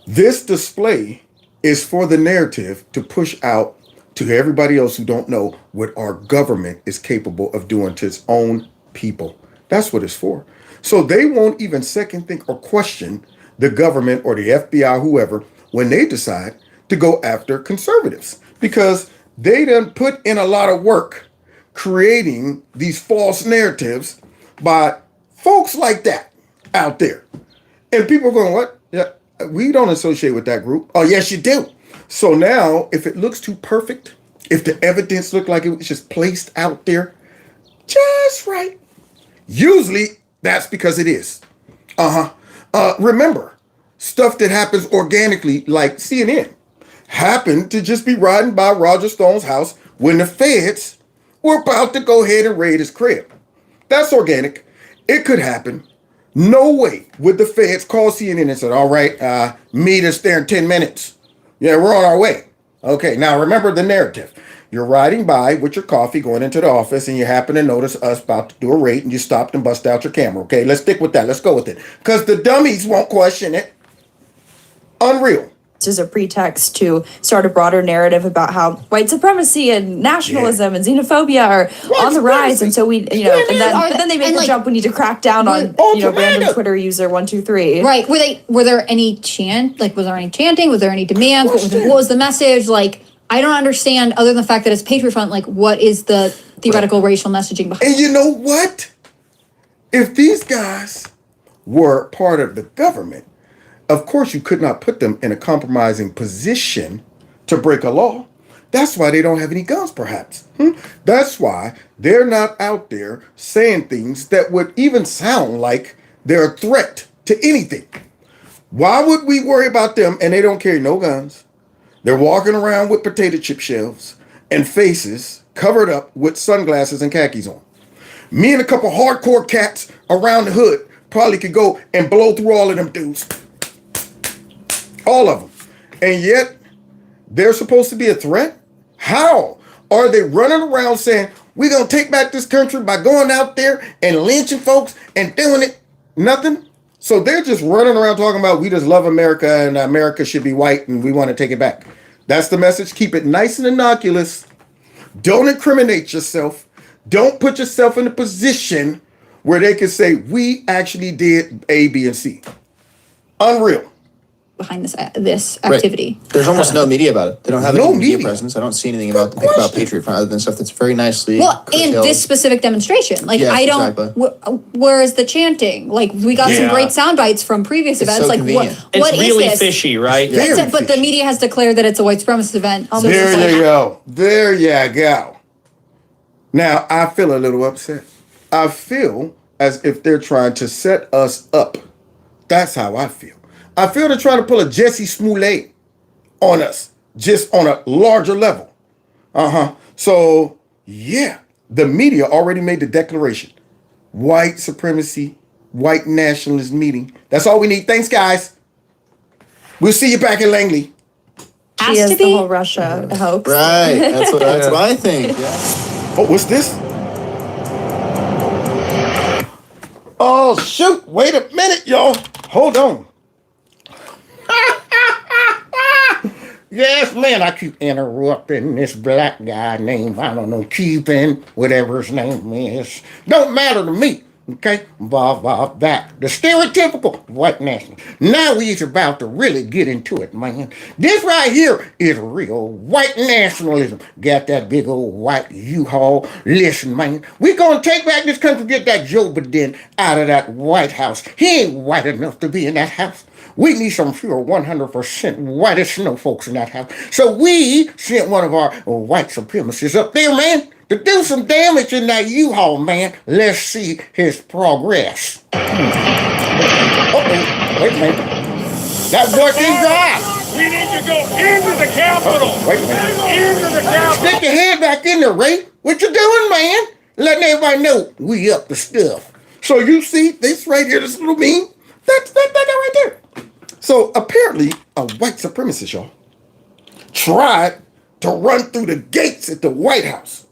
This display is for the narrative to push out to everybody else who don't know what our government is capable of doing to its own people. That's what it's for. So they won't even second think or question the government or the FBI, whoever, when they decide to go after conservatives, because they done put in a lot of work creating these false narratives by folks like that out there. And people are going, what? Yeah, we don't associate with that group. Oh, yes, you do. So now, if it looks too perfect, if the evidence looked like it was just placed out there just right, usually that's because it is. Remember, stuff that happens organically, like CNN, happened to just be riding by Roger Stone's house when the feds were about to go ahead and raid his crib. That's organic. It could happen. No way would the feds call CNN and say, all right, meet us there in 10 minutes. Yeah, we're on our way. Okay, now remember the narrative. You're riding by with your coffee going into the office and you happen to notice us about to do a raid and you stopped and bust out your camera. Okay, let's stick with that. Let's go with it. Because the dummies won't question it. Unreal. As a pretext to start a broader narrative about how white supremacy and nationalism and xenophobia are on the rise, and so we, but then they make the jump. We need to crack down on random Twitter user 123. Right? Were there any Was there any chanting? Was there any demands? What was the message? Like, I don't understand. Other than the fact that it's Patriot Front, like, what is the theoretical racial messaging behind? And you know what? If these guys were part of the government, of course, you could not put them in a compromising position to break a law. That's why they don't have any guns, perhaps. That's why they're not out there saying things that would even sound like they're a threat to anything. Why would we worry about them and they don't carry no guns? They're walking around with potato chip shells and faces covered up with sunglasses and khakis on. Me and a couple hardcore cats around the hood probably could go and blow through all of them dudes. All of them. And yet, they're supposed to be a threat? How? Are they running around saying, we're going to take back this country by going out there and lynching folks and doing it? Nothing? So they're just running around talking about we just love America and America should be white and we want to take it back. That's the message. Keep it nice and innocuous. Don't incriminate yourself. Don't put yourself in a position where they can say, we actually did A, B, and C. Unreal. behind this activity. There's almost no media about it. They don't have No any media media. presence. I don't see anything about Patriot Front other than stuff that's very nicely Well, and curtailed. this specific demonstration, like Yes, I don't. exactly. Where is the chanting? Like we got some Yeah. great sound bites from previous events. so like convenient. what It's is really this? fishy, right? Very But the fishy. media has declared that it's a white supremacist event. So There it's like, you go. There you go. Now, I feel a little upset. I feel as if they're trying to set us up. That's how I feel. I feel they're trying to pull a Jesse Smollett on us, just on a larger level. So, yeah, the media already made the declaration. White supremacy, white nationalist meeting. That's all we need. Thanks, guys. We'll see you back in Langley. She Has is to the be? whole Russia hoax. Right. That's what I think. Yeah. Oh, what's this? Oh, shoot. Wait a minute, y'all. Hold on. Yes, man, I keep interrupting this black guy named, I don't know, Cuban, whatever his name is. Don't matter to me, okay? Blah, that. The stereotypical white national. Now we's about to really get into it, man. This right here is real white nationalism. Got that big old white U-Haul. Listen, man, we gonna take back this country, get that Joe Biden out of that White House. He ain't white enough to be in that house. We need some pure 100% white as snow folks in that house. So we sent one of our white supremacists up there, man, to do some damage in that U-Haul, man. Let's see his progress. Uh-oh, wait a minute. That boy can drive. We need to go into the Capitol. Wait a minute. Into the Capitol. Stick your head back in there, Ray. What you doing, man? Letting everybody know we up to stuff. So you see this right here, this little meme? That's that right there. So apparently, a white supremacist, y'all, tried to run through the gates at the White House.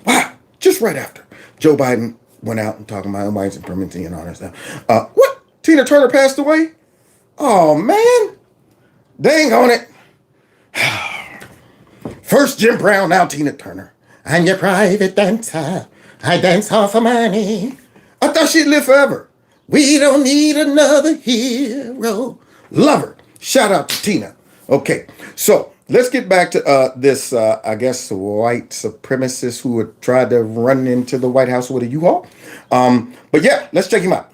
Wow, just right after Joe Biden went out and talking about white supremacy and all that stuff. What? Tina Turner passed away? Oh, man. Dang on it. First Jim Brown, now Tina Turner. I'm your private dancer. I dance all for money. I thought she'd live forever. We don't need another hero. Love her. Shout out to Tina. Okay, so let's get back to this, I guess, white supremacist who had tried to run into the White House with a U-Haul. But yeah, let's check him out.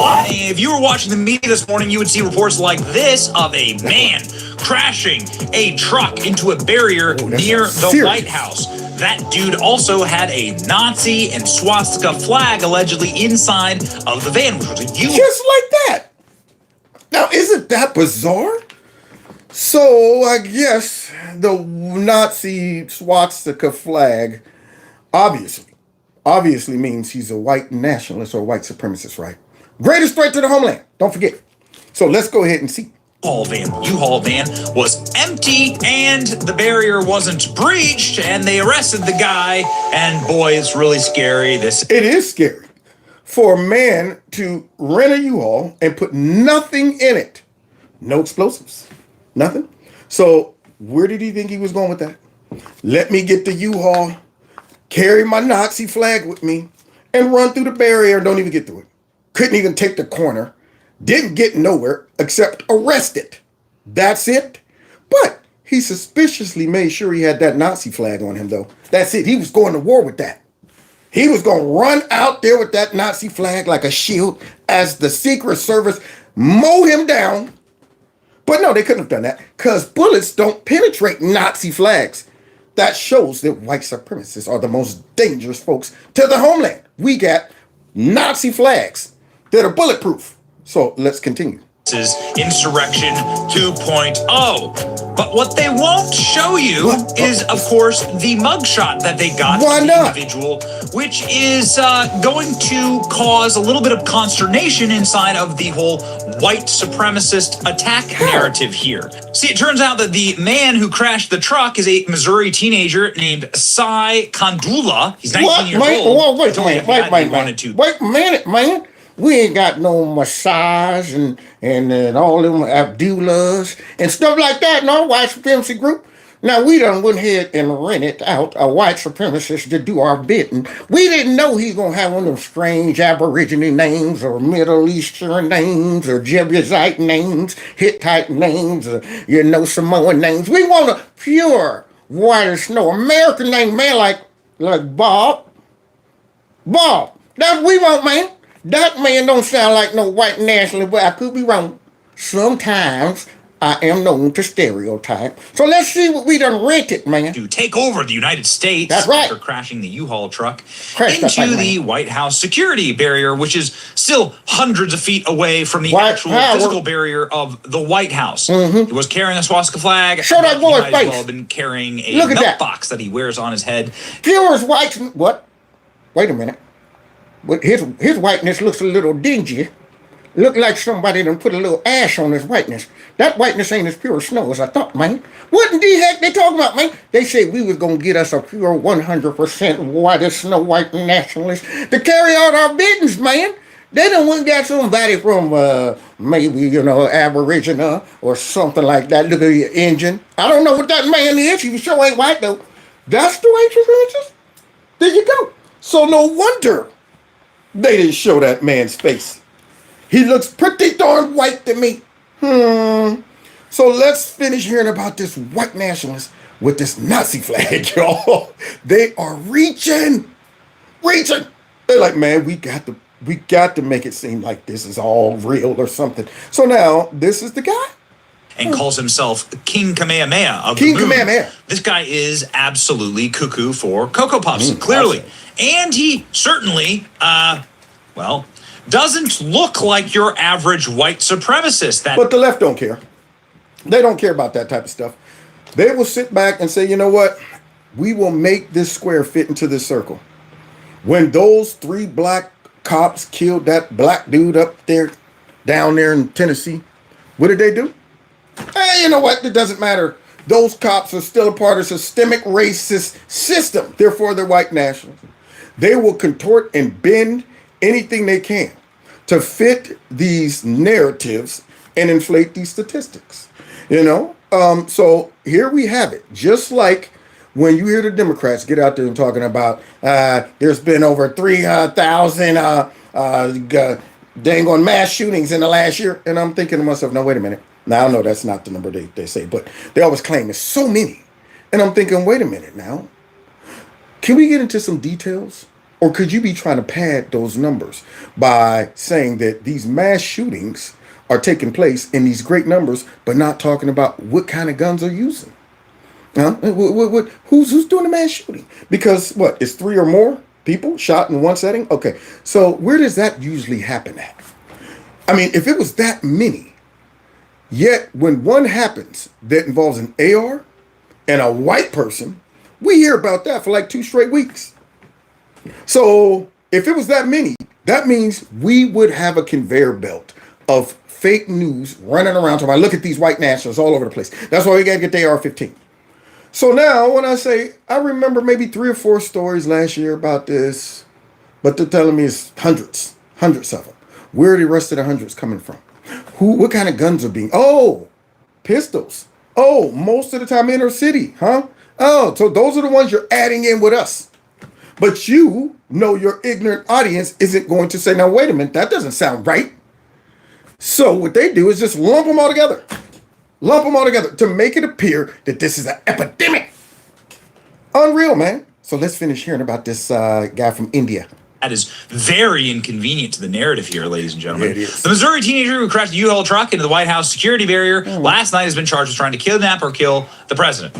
If you were watching the media this morning, you would see reports like this of a man crashing a truck into a barrier near the serious. White House. That dude also had a Nazi and swastika flag allegedly inside of the van, which was a U. Just like that. Now, isn't that bizarre? So I guess the Nazi swastika flag obviously means he's a white nationalist or white supremacist, right? Greatest threat to the homeland. Don't forget. So let's go ahead and see. U-Haul van was empty and the barrier wasn't breached, and they arrested the guy. And boy, it's really scary. It is scary for a man to rent a U-Haul and put nothing in it. No explosives. Nothing. So where did he think he was going with that? Let me get the U-Haul, carry my Nazi flag with me, and run through the barrier and don't even get through it. Couldn't even take the corner. Didn't get nowhere except arrested. That's it. But he suspiciously made sure he had that Nazi flag on him, though. That's it. He was going to war with that. He was going to run out there with that Nazi flag like a shield as the Secret Service mowed him down. But no, they couldn't have done that because bullets don't penetrate Nazi flags. That shows that white supremacists are the most dangerous folks to the homeland. We got Nazi flags that are bulletproof. So let's continue. Is Insurrection 2.0. But what they won't show you is, of course, the mugshot that they got Why of the not? individual, which is going to cause a little bit of consternation inside of the whole white supremacist attack narrative here. See, it turns out that the man who crashed the truck is a Missouri teenager named Cy Kandula. He's 19 years old. Wait a minute, man. We ain't got no massage and all them Abdullahs and stuff like that in our white supremacy group. Now, we done went ahead and rented out a white supremacist to do our bidding. We didn't know he's going to have one of those strange Aborigine names or Middle Eastern names or Jebusite names, Hittite names, or, Samoan names. We want a pure white as snow American name, man, like Bob. Bob. That's what we want, man. That man don't sound like no white nationalist, but I could be wrong. Sometimes I am known to stereotype. So let's see what we done rented, man. To take over the United States That's right. after crashing the U-Haul truck Crashed that into thing, the man. White House security barrier, which is still hundreds of feet away from the White actual power. physical barrier of the White House. Mhm. He was carrying a swastika flag. Show that but boy he might as face. well have been carrying a Look at belt that. box that he wears on his head. Viewers white. What? Wait a minute. But his whiteness looks a little dingy. Look like somebody done put a little ash on his whiteness. That whiteness ain't as pure as snow as I thought, man. What in the heck they talking about, man? They said we was gonna get us a pure 100% white as snow white nationalist to carry out our biddings, man. They done went and got somebody from maybe, Aborigine or something like that. Look at your engine. I don't know what that man is. He sure ain't white though. That's the way supremacists? There you go. So no wonder they didn't show that man's face. He looks pretty darn white to me. So let's finish hearing about this white nationalist with this Nazi flag, y'all. They are reaching. They're like, man, we got to make it seem like this is all real or something. So now this is the guy. And calls himself King Kamehameha of King the moon. Kamehameha. This guy is absolutely cuckoo for Cocoa Puffs, clearly. And he certainly, doesn't look like your average white supremacist. But the left don't care. They don't care about that type of stuff. They will sit back and say, you know what? We will make this square fit into this circle. When those 3 black cops killed that black dude down there in Tennessee, what did they do? Hey, you know what? It doesn't matter. Those cops are still a part of systemic racist system. Therefore, they're white nationalists. They will contort and bend anything they can to fit these narratives and inflate these statistics. So here we have it. Just like when you hear the Democrats get out there and talking about there's been over 3,000 dang on mass shootings in the last year. And I'm thinking to myself, no, wait a minute. Now, I know that's not the number they say, but they always claim it's so many. And I'm thinking, wait a minute now. Can we get into some details? Or could you be trying to pad those numbers by saying that these mass shootings are taking place in these great numbers, but not talking about what kind of guns are using? Huh? Who's doing the mass shooting? Because it's 3 or more people shot in one setting? Okay, so where does that usually happen at? I mean, if it was that many, yet when one happens that involves an AR and a white person, we hear about that for like 2 straight weeks. So if it was that many, that means we would have a conveyor belt of fake news running around talking about, look at these white nationalists all over the place. That's why we got to get the AR-15. So now when I say, I remember maybe 3 or 4 stories last year about this, but they're telling me it's hundreds of them. Where are the rest of the hundreds coming from? What kind of guns are being, pistols. Most of the time inner city, huh? So those are the ones you're adding in with us. But your ignorant audience isn't going to say, now, wait a minute, that doesn't sound right. So what they do is just lump them all together to make it appear that this is an epidemic. Unreal, man. So let's finish hearing about this guy from India. That is very inconvenient to the narrative here, ladies and gentlemen. Yeah, it is. The Missouri teenager who crashed a U-Haul truck into the White House security barrier last night has been charged with trying to kidnap or kill the president.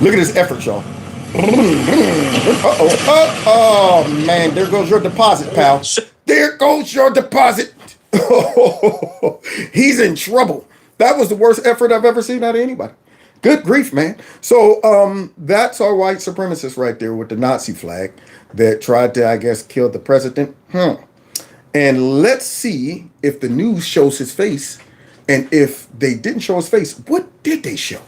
Look at his effort, y'all. Oh, man, there goes your deposit, pal. There goes your deposit. He's in trouble. That was the worst effort I've ever seen out of anybody. Good grief, man. So that's our white supremacist right there with the Nazi flag that tried to, I guess, kill the president. And let's see if the news shows his face. And if they didn't show his face, what did they show?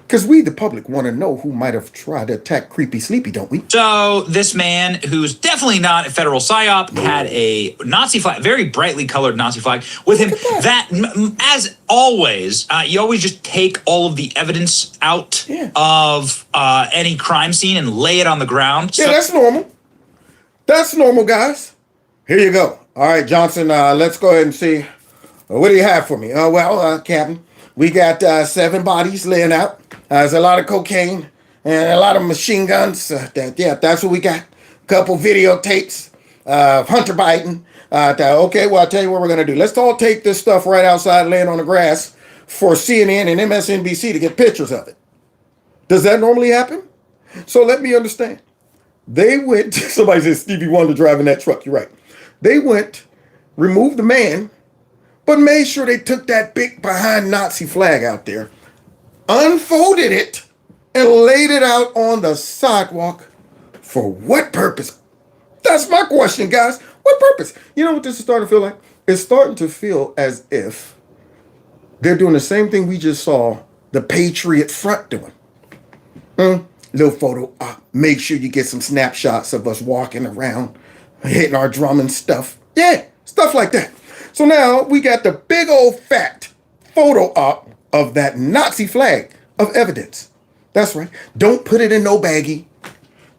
Because we, the public, want to know who might have tried to attack Creepy Sleepy, don't we? So this man, who's definitely not a federal psyop, had a Nazi flag, very brightly colored Nazi flag with him. That, as always, you always just take all of the evidence out of any crime scene and lay it on the ground. Yeah, that's normal. That's normal, guys. Here you go. All right, Johnson, let's go ahead and see. What do you have for me? Captain, we got 7 bodies laying out. There's a lot of cocaine and a lot of machine guns. That's what we got. A couple videotapes of Hunter Biden. Okay, well, I'll tell you what we're going to do. Let's all take this stuff right outside laying on the grass for CNN and MSNBC to get pictures of it. Does that normally happen? So let me understand. They went, somebody said Stevie Wonder driving that truck. You're right. They went, removed the man, but made sure they took that big behind Nazi flag out there, unfolded it, and laid it out on the sidewalk. For what purpose? That's my question, guys. What purpose? You know what this is starting to feel like? It's starting to feel as if they're doing the same thing we just saw the Patriot Front doing. Little photo op. Make sure you get some snapshots of us walking around, hitting our drum and stuff. Yeah, stuff like that. So now we got the big old fat photo op of that Nazi flag of evidence. That's right. Don't put it in no baggie.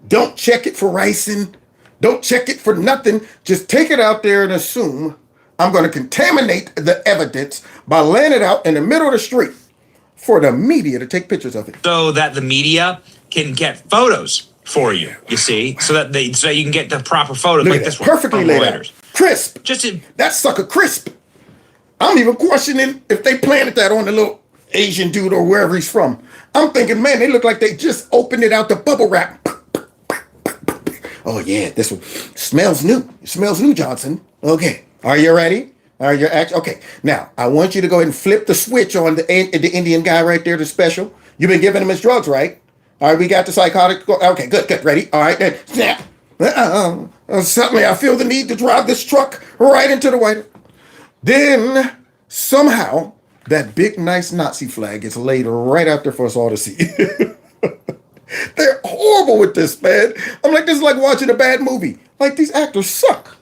Don't check it for ricin. Don't check it for nothing. Just take it out there and assume I'm going to contaminate the evidence by laying it out in the middle of the street for the media to take pictures of it. So that the media can get photos for you, you see, so you can get the proper photos like this one. Perfectly laid out. Crisp. That sucker crisp. I'm even questioning if they planted that on the little Asian dude or wherever he's from. I'm thinking, man, they look like they just opened it out the bubble wrap. Oh yeah, this one smells new. It smells new, Johnson. Okay, are you ready? Are you okay? Now I want you to go ahead and flip the switch on the Indian guy right there, the special. You've been giving him his drugs, right? All right, we got the psychotic. Okay, good, ready? All right, then snap. Suddenly I feel the need to drive this truck right into the White House. Then somehow that big nice Nazi flag gets laid right out there for us all to see. They're horrible with this, man. I'm like, this is like watching a bad movie. Like, these actors suck.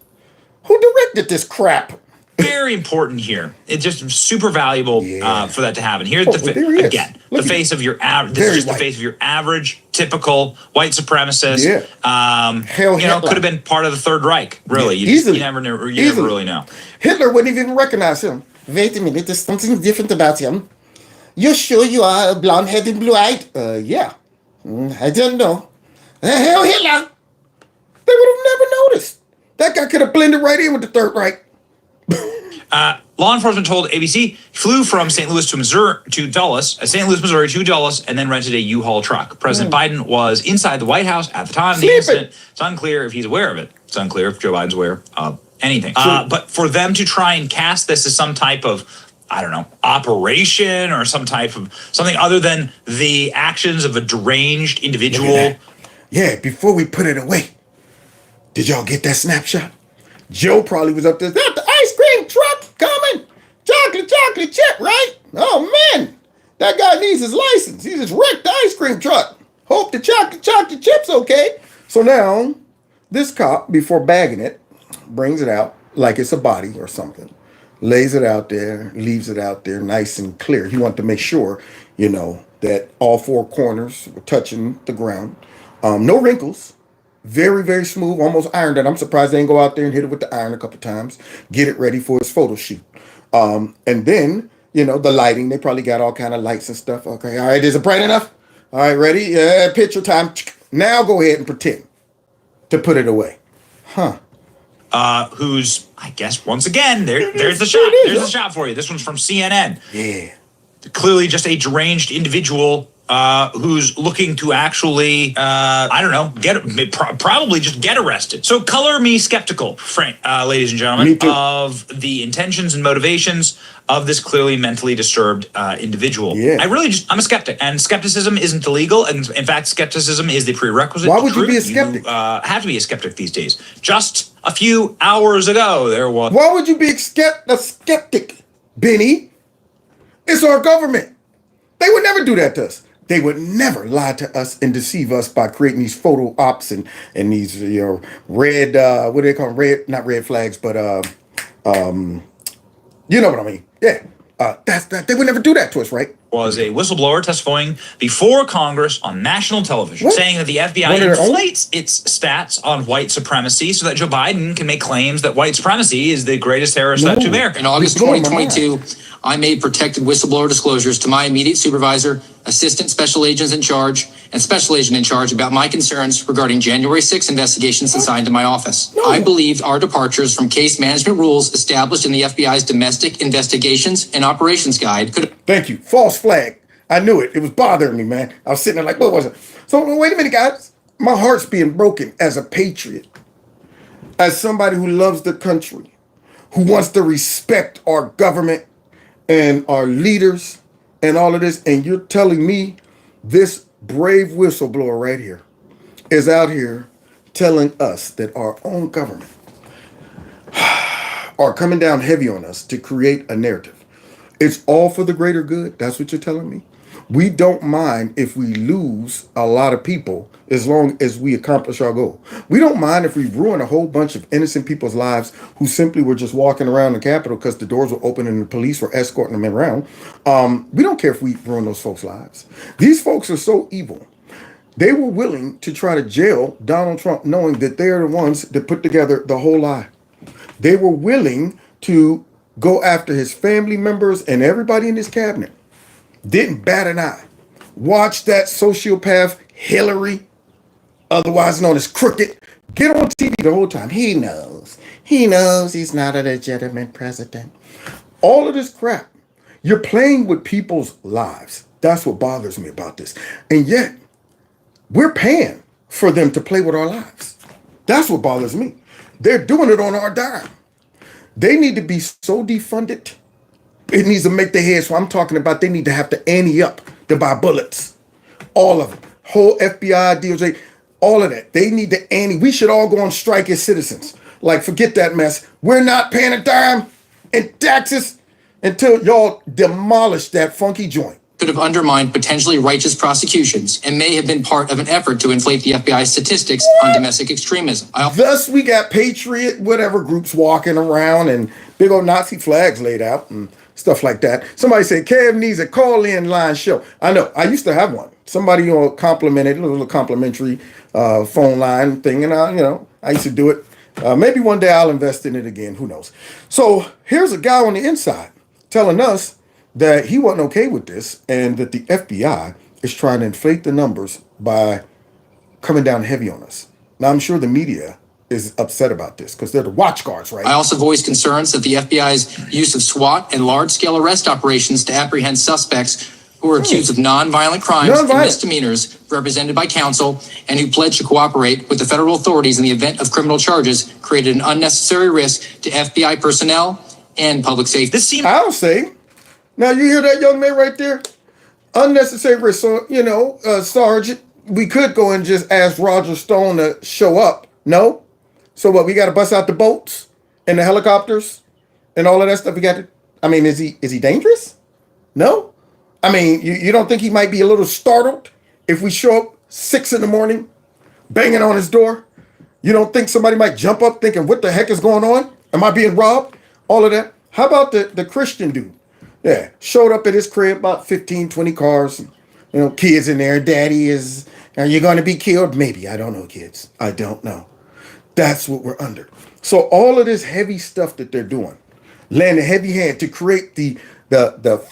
Who directed this crap? Very important here. It's just super valuable for that to happen. Here's the face of your average. This is just the face of your average, typical white supremacist. Could have been part of the Third Reich. Really, you never really know. Hitler wouldn't even recognize him. Wait a minute, there's something different about him. You're sure you are blonde-headed, blue-eyed? Yeah. I don't know. Hell, Hitler! They would have never noticed. That guy could have blended right in with the Third Reich. Law enforcement told ABC he flew from St. Louis to Dulles, and then rented a U-Haul truck. President Biden was inside the White House at the time of the incident. It's unclear if he's aware of it. It's unclear if Joe Biden's aware of anything. But for them to try and cast this as some type of, I don't know, operation or some type of something other than the actions of a deranged individual. Yeah, before we put it away, did y'all get that snapshot? Joe probably was up there. That's the ice cream truck coming. Chocolate chip, right? Oh, man. That guy needs his license. He just wrecked the ice cream truck. Hope the chocolate chip's okay. So now, this cop, before bagging it, brings it out like it's a body or something. Lays it out there, leaves it out there nice and clear. He wanted to make sure, that all 4 corners were touching the ground. No wrinkles. Very, very smooth, almost ironed. And I'm surprised they didn't go out there and hit it with the iron a couple times. Get it ready for his photo shoot. And then, the lighting. They probably got all kind of lights and stuff. Okay, all right, is it bright enough? All right, ready? Yeah, picture time. Now go ahead and pretend to put it away. Who's, I guess, once again, there's the shot. There's the shot for you. This one's from CNN. Yeah. Clearly just a deranged individual who's looking to actually, probably just get arrested. So color me skeptical, ladies and gentlemen, of the intentions and motivations of this clearly mentally disturbed individual. Yeah. I'm a skeptic, and skepticism isn't illegal. And in fact, skepticism is the prerequisite. Why would you be a skeptic? You have to be a skeptic these days. Just a few hours ago, there was. Why would you be a skeptic, Benny? It's our government. They would never do that to us. They would never lie to us and deceive us by creating these photo ops and these red what do they call them? Red, not red flags, but you know what I mean? Yeah, that's that. They would never do that to us, right? Was a whistleblower testifying before Congress on national television, What? saying that the FBI One of their own? inflates its stats on white supremacy so that Joe Biden can make claims that white supremacy is the greatest terrorist threat to America. In August It's blowing my mind. 2022, I made protected whistleblower disclosures to my immediate supervisor, assistant special agents in charge, and special agent in charge about my concerns regarding January 6 investigations assigned to my office. I believed our departures from case management rules established in the FBI's Domestic Investigations and Operations Guide could. Thank you. False flag. I knew it. It was bothering me, man. I was sitting there like, what was it? So wait a minute, guys. My heart's being broken as a patriot, as somebody who loves the country, who wants to respect our government and our leaders and all of this. And you're telling me this brave whistleblower right here is out here telling us that our own government are coming down heavy on us to create a narrative. It's all for the greater good. That's what you're telling me. We don't mind if we lose a lot of people as long as we accomplish our goal. We don't mind if we ruin a whole bunch of innocent people's lives who simply were just walking around the Capitol because the doors were open and the police were escorting them around. We don't care if we ruin those folks' lives. These folks are so evil. They were willing to try to jail Donald Trump knowing that they're the ones that put together the whole lie. They were willing to go after his family members and everybody in his cabinet. Didn't bat an eye. Watch that sociopath Hillary, otherwise known as Crooked, get on TV the whole time. He knows. He knows he's not a legitimate president. All of this crap. You're playing with people's lives. That's what bothers me about this. And yet, we're paying for them to play with our lives. That's what bothers me. They're doing it on our dime. They need to be so defunded. It needs to make their heads. So I'm talking about they need to have to ante up to buy bullets. All of them. Whole FBI, DOJ, all of that. They need to ante. We should all go on strike as citizens. Like, forget that mess. We're not paying a dime in taxes until y'all demolish that funky joint. Could have undermined potentially righteous prosecutions and may have been part of an effort to inflate the FBI's statistics on domestic extremism. Thus, we got patriot whatever groups walking around and big old Nazi flags laid out and stuff like that. Somebody said Kev needs a call-in line show. I know. I used to have one. Somebody complimented a little complimentary phone line thing, and I used to do it. Maybe one day I'll invest in it again. Who knows? So here's a guy on the inside telling us that he wasn't okay with this and that the FBI is trying to inflate the numbers by coming down heavy on us. Now, I'm sure the media is upset about this because they're the watch guards, right? I also voiced concerns that the FBI's use of SWAT and large-scale arrest operations to apprehend suspects who are accused of nonviolent crimes and misdemeanors represented by counsel and who pledged to cooperate with the federal authorities in the event of criminal charges created an unnecessary risk to FBI personnel and public safety. I'll say. Now, you hear that, young man, right there? Unnecessary risk. So, Sergeant, we could go and just ask Roger Stone to show up. No? So what, we got to bust out the boats and the helicopters and all of that stuff? We got to, is he dangerous? No? You don't think he might be a little startled if we show up 6 a.m, banging on his door? You don't think somebody might jump up thinking, what the heck is going on? Am I being robbed? All of that. How about the Christian dude? Yeah, showed up at his crib, about 15, 20 cars, kids in there. Daddy is, are you going to be killed? Maybe. I don't know, kids. I don't know. That's what we're under. So all of this heavy stuff that they're doing, laying a heavy hand to create the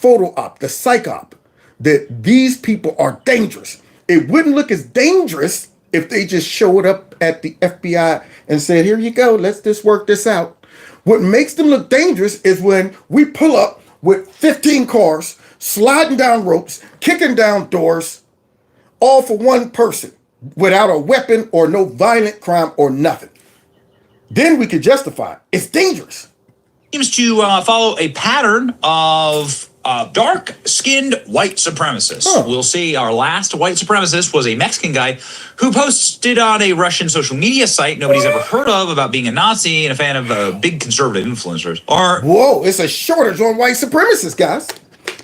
photo op, the psych op, that these people are dangerous. It wouldn't look as dangerous if they just showed up at the FBI and said, here you go, let's just work this out. What makes them look dangerous is when we pull up with 15 cars, sliding down ropes, kicking down doors, all for one person, without a weapon or no violent crime or nothing. Then we could justify it. It's dangerous. Seems to follow a pattern of dark-skinned white supremacists. We'll see our last white supremacist was a Mexican guy who posted on a Russian social media site nobody's ever heard of about being a Nazi and a fan of big conservative influencers. Whoa, it's a shortage on white supremacists, guys.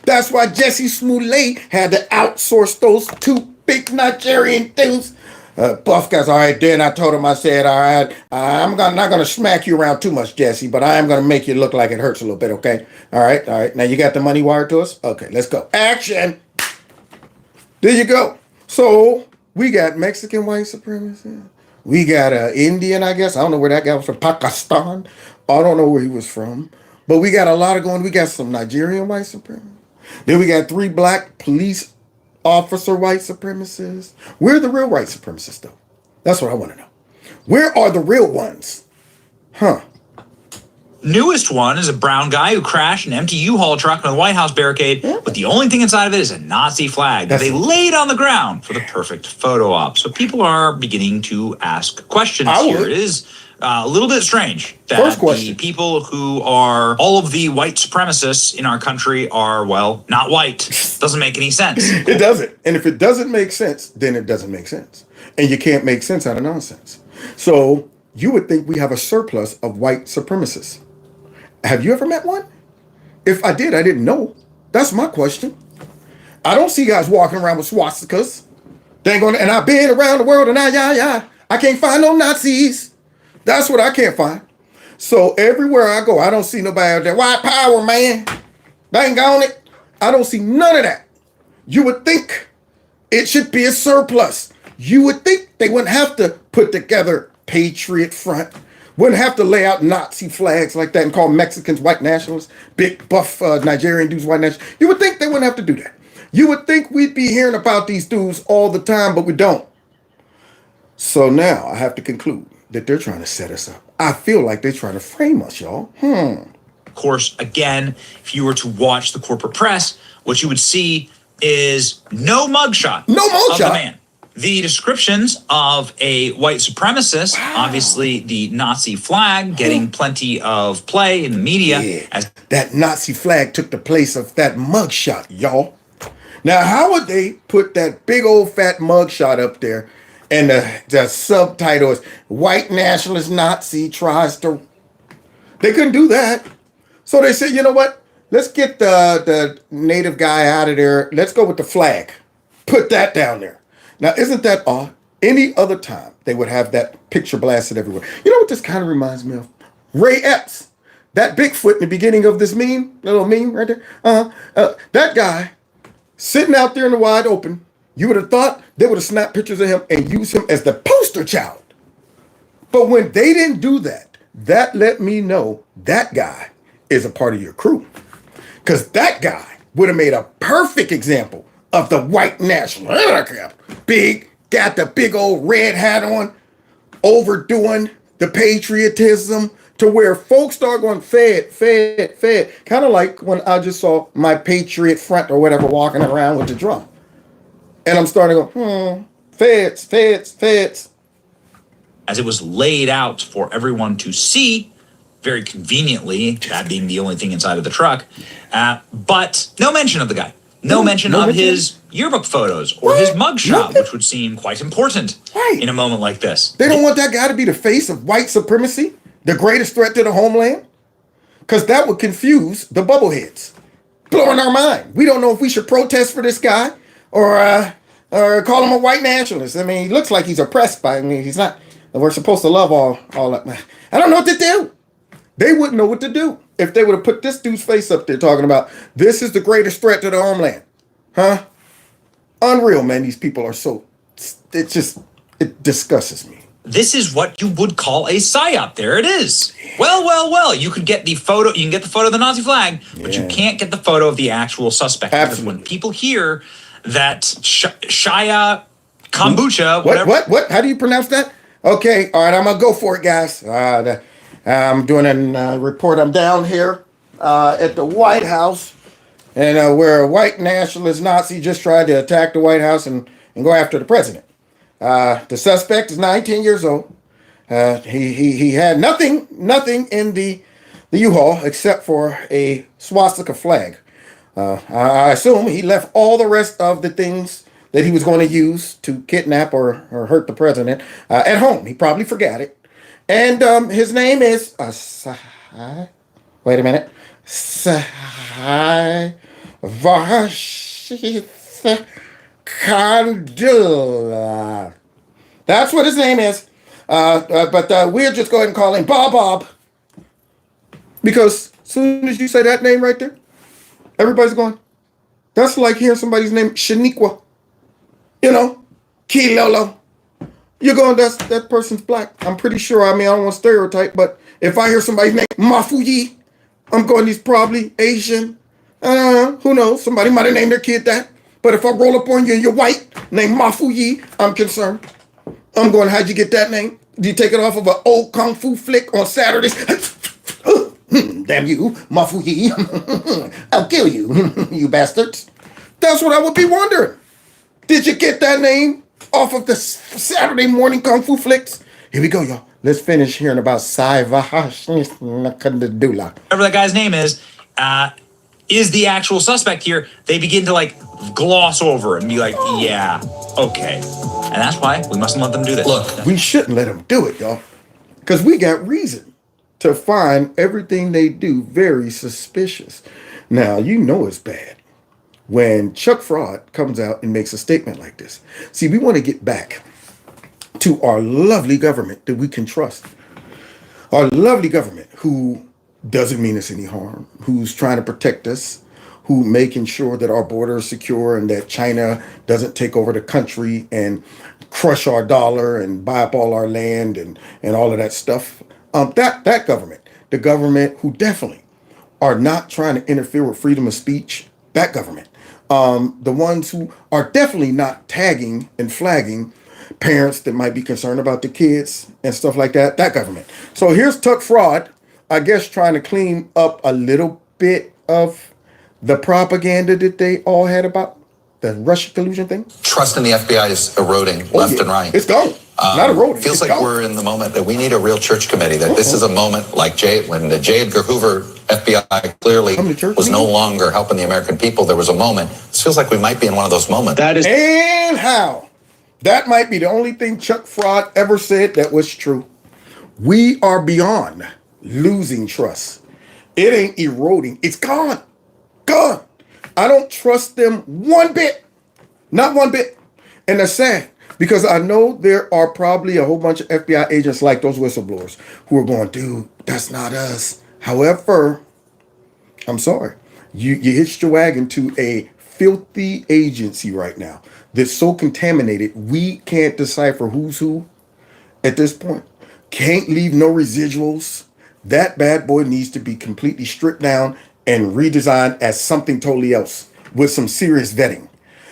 That's why Jesse Smollett had to outsource those two big Nigerian dudes. Buff guys, all right, then I told him, I said, all right, not going to smack you around too much, Jesse, but I am going to make you look like it hurts a little bit, okay? All right. Now you got the money wired to us? Okay, let's go. Action. There you go. So we got Mexican white supremacy. We got Indian, I guess. I don't know where that guy was from. Pakistan. I don't know where he was from. But we got a lot of going. We got some Nigerian white supremacists. Then we got 3 black police officer white supremacists. Where are the real white supremacists, though? That's what I want to know. Where are the real ones? Huh. Newest one is a brown guy who crashed an empty U-Haul truck on the White House barricade, but the only thing inside of it is a Nazi flag that they laid on the ground for the perfect photo op. So people are beginning to ask questions here. It is a little bit strange that the people who are all of the white supremacists in our country are, well, not white. Doesn't make any sense. It doesn't. And if it doesn't make sense, then it doesn't make sense. And you can't make sense out of nonsense. So you would think we have a surplus of white supremacists. Have you ever met one? If I did, I didn't know. That's my question. I don't see guys walking around with swastikas. They ain't gonna, and I've been around the world and I can't find no Nazis. That's what I can't find. So everywhere I go, I don't see nobody out there. White power, man. Dang on it. I don't see none of that. You would think it should be a surplus. You would think they wouldn't have to put together Patriot Front. Wouldn't have to lay out Nazi flags like that and call Mexicans white nationalists, big buff Nigerian dudes white nationalists. You would think they wouldn't have to do that. You would think we'd be hearing about these dudes all the time, but we don't. So now I have to conclude that they're trying to set us up. I feel like they're trying to frame us, y'all. Of course, again, if you were to watch the corporate press, what you would see is no mugshot of the man. The descriptions of a white supremacist, obviously the Nazi flag getting plenty of play in the media. As that Nazi flag took the place of that mugshot, y'all. Now, how would they put that big old fat mugshot up there and the subtitle is White Nationalist Nazi tries to... They couldn't do that. So they said, you know what? Let's get the native guy out of there. Let's go with the flag. Put that down there. Now, isn't that odd? Any other time, they would have that picture blasted everywhere. You know what this kind of reminds me of? Ray Epps. That Bigfoot in the beginning of this meme, little meme right there. That guy sitting out there in the wide open, you would have thought they would have snapped pictures of him and used him as the poster child. But when they didn't do that, that let me know that guy is a part of your crew. Because that guy would have made a perfect example of the white national. Big, got the big old red hat on, overdoing the patriotism to where folks start going, fed. Kind of like when I just saw my Patriot Front or whatever walking around with the drum. And I'm starting to go, feds. As it was laid out for everyone to see, very conveniently, that being the only thing inside of the truck, but no mention of the guy. No mention of his yearbook photos or his mugshot, which would seem quite important in a moment like this. They don't want that guy to be the face of white supremacy, the greatest threat to the homeland, because that would confuse the bubbleheads, blowing our mind. We don't know if we should protest for this guy or call him a white nationalist. I mean, he looks like he's oppressed by. I mean, he's not. We're supposed to love all that. I don't know what to do. They wouldn't know what to do if they would have put this dude's face up there talking about this is the greatest threat to the homeland. Huh? Unreal, man. These people are so... It disgusts me. This is what you would call a psyop. There it is. Well. You could get the photo. You can get the photo of the Nazi flag, but you can't get the photo of the actual suspect. Because when people hear that Shia Kombucha, whatever. What? How do you pronounce that? Okay, all right, I'm going to go for it, guys. I'm doing a report. I'm down here at the White House, and where a white nationalist Nazi just tried to attack the White House and go after the president. The suspect is 19 years old. He had nothing in the U-Haul except for a swastika flag. I assume he left all the rest of the things that he was going to use to kidnap or hurt the president at home. He probably forgot it. And his name is... wait a minute. Vashith Kandula. That's what his name is. But we'll just go ahead and call him Bob. Because as soon as you say that name right there, everybody's going, that's like hearing somebody's name, Shaniqua. Kilolo. You're going, that person's black. I'm pretty sure. I mean, I don't want to stereotype, but if I hear somebody's name, Mafuyi, I'm going, he's probably Asian. Who knows? Somebody might have named their kid that. But if I roll up on you and you're white, named Mafuyi, I'm concerned. I'm going, how'd you get that name? Did you take it off of an old kung fu flick on Saturdays? Damn you, Mafuyi. I'll kill you, you bastards. That's what I would be wondering. Did you get that name off of the Saturday morning kung fu flicks? Here we go, y'all. Let's finish hearing about Saivahashnikandadula. Whatever that guy's name is the actual suspect here. They begin to gloss over it and be like, yeah, okay. And that's why we mustn't let them do this. Look, we shouldn't let them do it, y'all. Because we got reason to find everything they do very suspicious. Now, you know it's bad when Chuck Fraud comes out and makes a statement like this. See, we want to get back to our lovely government that we can trust. Our lovely government who doesn't mean us any harm, who's trying to protect us, who making sure that our border is secure and that China doesn't take over the country and crush our dollar and buy up all our land and all of that stuff. That government, the government who definitely are not trying to interfere with freedom of speech, that government. The ones who are definitely not tagging and flagging parents that might be concerned about the kids and stuff like that, that government. So here's Tuck Fraud, I guess trying to clean up a little bit of the propaganda that they all had about the Russia collusion thing. Trust in the FBI is eroding left and right. It's gone. Not eroding. Feels like we're in the moment that we need a real church committee, that this is a moment like when the J. Edgar Hoover FBI clearly was no longer helping the American people. There was a moment. This feels like we might be in one of those moments. And how? That might be the only thing Chuck Fraud ever said that was true. We are beyond losing trust. It ain't eroding. It's gone. Gone. I don't trust them one bit. Not one bit. And that's sad because I know there are probably a whole bunch of FBI agents like those whistleblowers who are going, dude, that's not us. However, I'm sorry. You hitched your wagon to a filthy agency right now that's so contaminated we can't decipher who's who at this point. Can't leave no residuals. That bad boy needs to be completely stripped down and redesigned as something totally else with some serious vetting.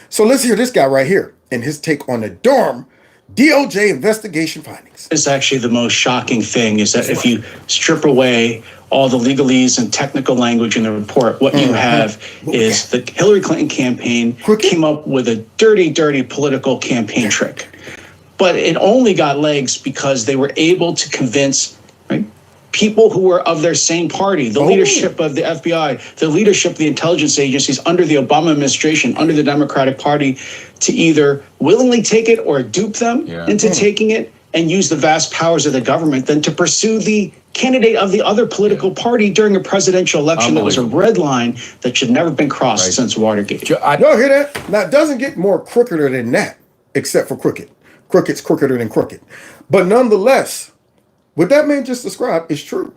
So let's hear this guy right here and his take on the Durham DOJ investigation findings. It's actually the most shocking thing is that if you strip away all the legalese and technical language in the report, what you have is the Hillary Clinton campaign came up with a dirty, dirty political campaign trick. But it only got legs because they were able to convince people who were of their same party, the leadership of the FBI, the leadership of the intelligence agencies under the Obama administration, under the Democratic Party, to either willingly take it or dupe them into taking it and use the vast powers of the government than to pursue the candidate of the other political party during a presidential election that was a red line that should never have been crossed since Watergate. Y'all hear that? Now, it doesn't get more crookeder than that, except for crooked. Crooked's crookeder than crooked. But nonetheless, what that man just described is true.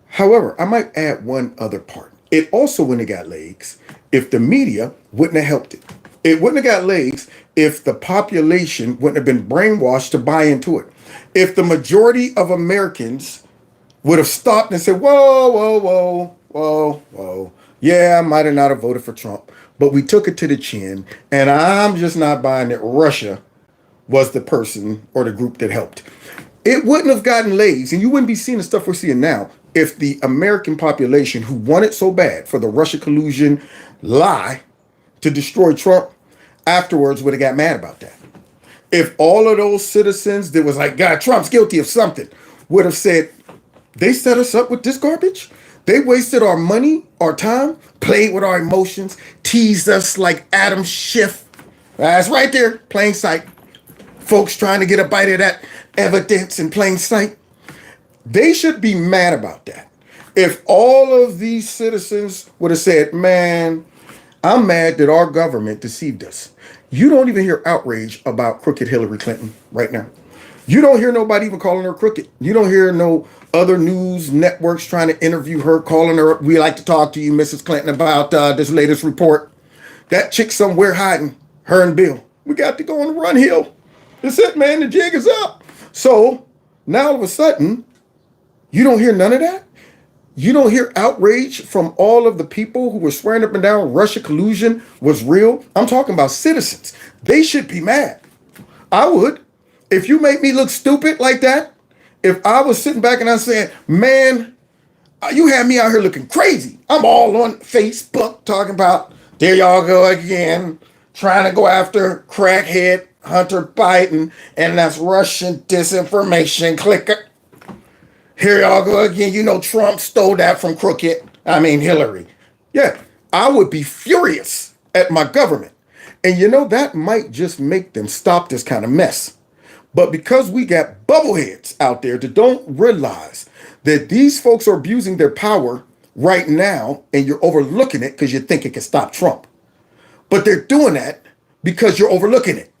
However, I might add one other part. It also wouldn't have got legs if the media wouldn't have helped it. It wouldn't have got legs if the population wouldn't have been brainwashed to buy into it. If the majority of Americans would have stopped and said, whoa. Yeah, I might have not have voted for Trump, but we took it to the chin, and I'm just not buying that Russia was the person or the group that helped. It wouldn't have gotten legs, and you wouldn't be seeing the stuff we're seeing now if the American population who wanted so bad for the Russia collusion lie to destroy Trump afterwards would have got mad about that. If all of those citizens that was like, God, Trump's guilty of something, would have said, they set us up with this garbage? They wasted our money, our time, played with our emotions, teased us like Adam Schiff. That's right there, plain sight. Folks trying to get a bite of that evidence in plain sight. They should be mad about that. If all of these citizens would have said, man, I'm mad that our government deceived us. You don't even hear outrage about crooked Hillary Clinton right now. You don't hear nobody even calling her crooked. You don't hear no other news networks trying to interview her, calling her, we like to talk to you, Mrs. Clinton, about this latest report. That chick somewhere hiding, her and Bill. We got to go on the run hill. That's it, man. The jig is up. So now all of a sudden, you don't hear none of that? You don't hear outrage from all of the people who were swearing up and down Russia collusion was real? I'm talking about citizens. They should be mad. I would. If you make me look stupid like that, if I was sitting back and I said, man, you had me out here looking crazy. I'm all on Facebook talking about, there y'all go again, trying to go after crackhead Hunter Biden, and that's Russian disinformation clicker. Here y'all go again. You know Trump stole that from Hillary. Yeah, I would be furious at my government. And you know, that might just make them stop this kind of mess. But because we got bubbleheads out there that don't realize that these folks are abusing their power right now, and you're overlooking it because you think it can stop Trump. But they're doing that because you're overlooking it.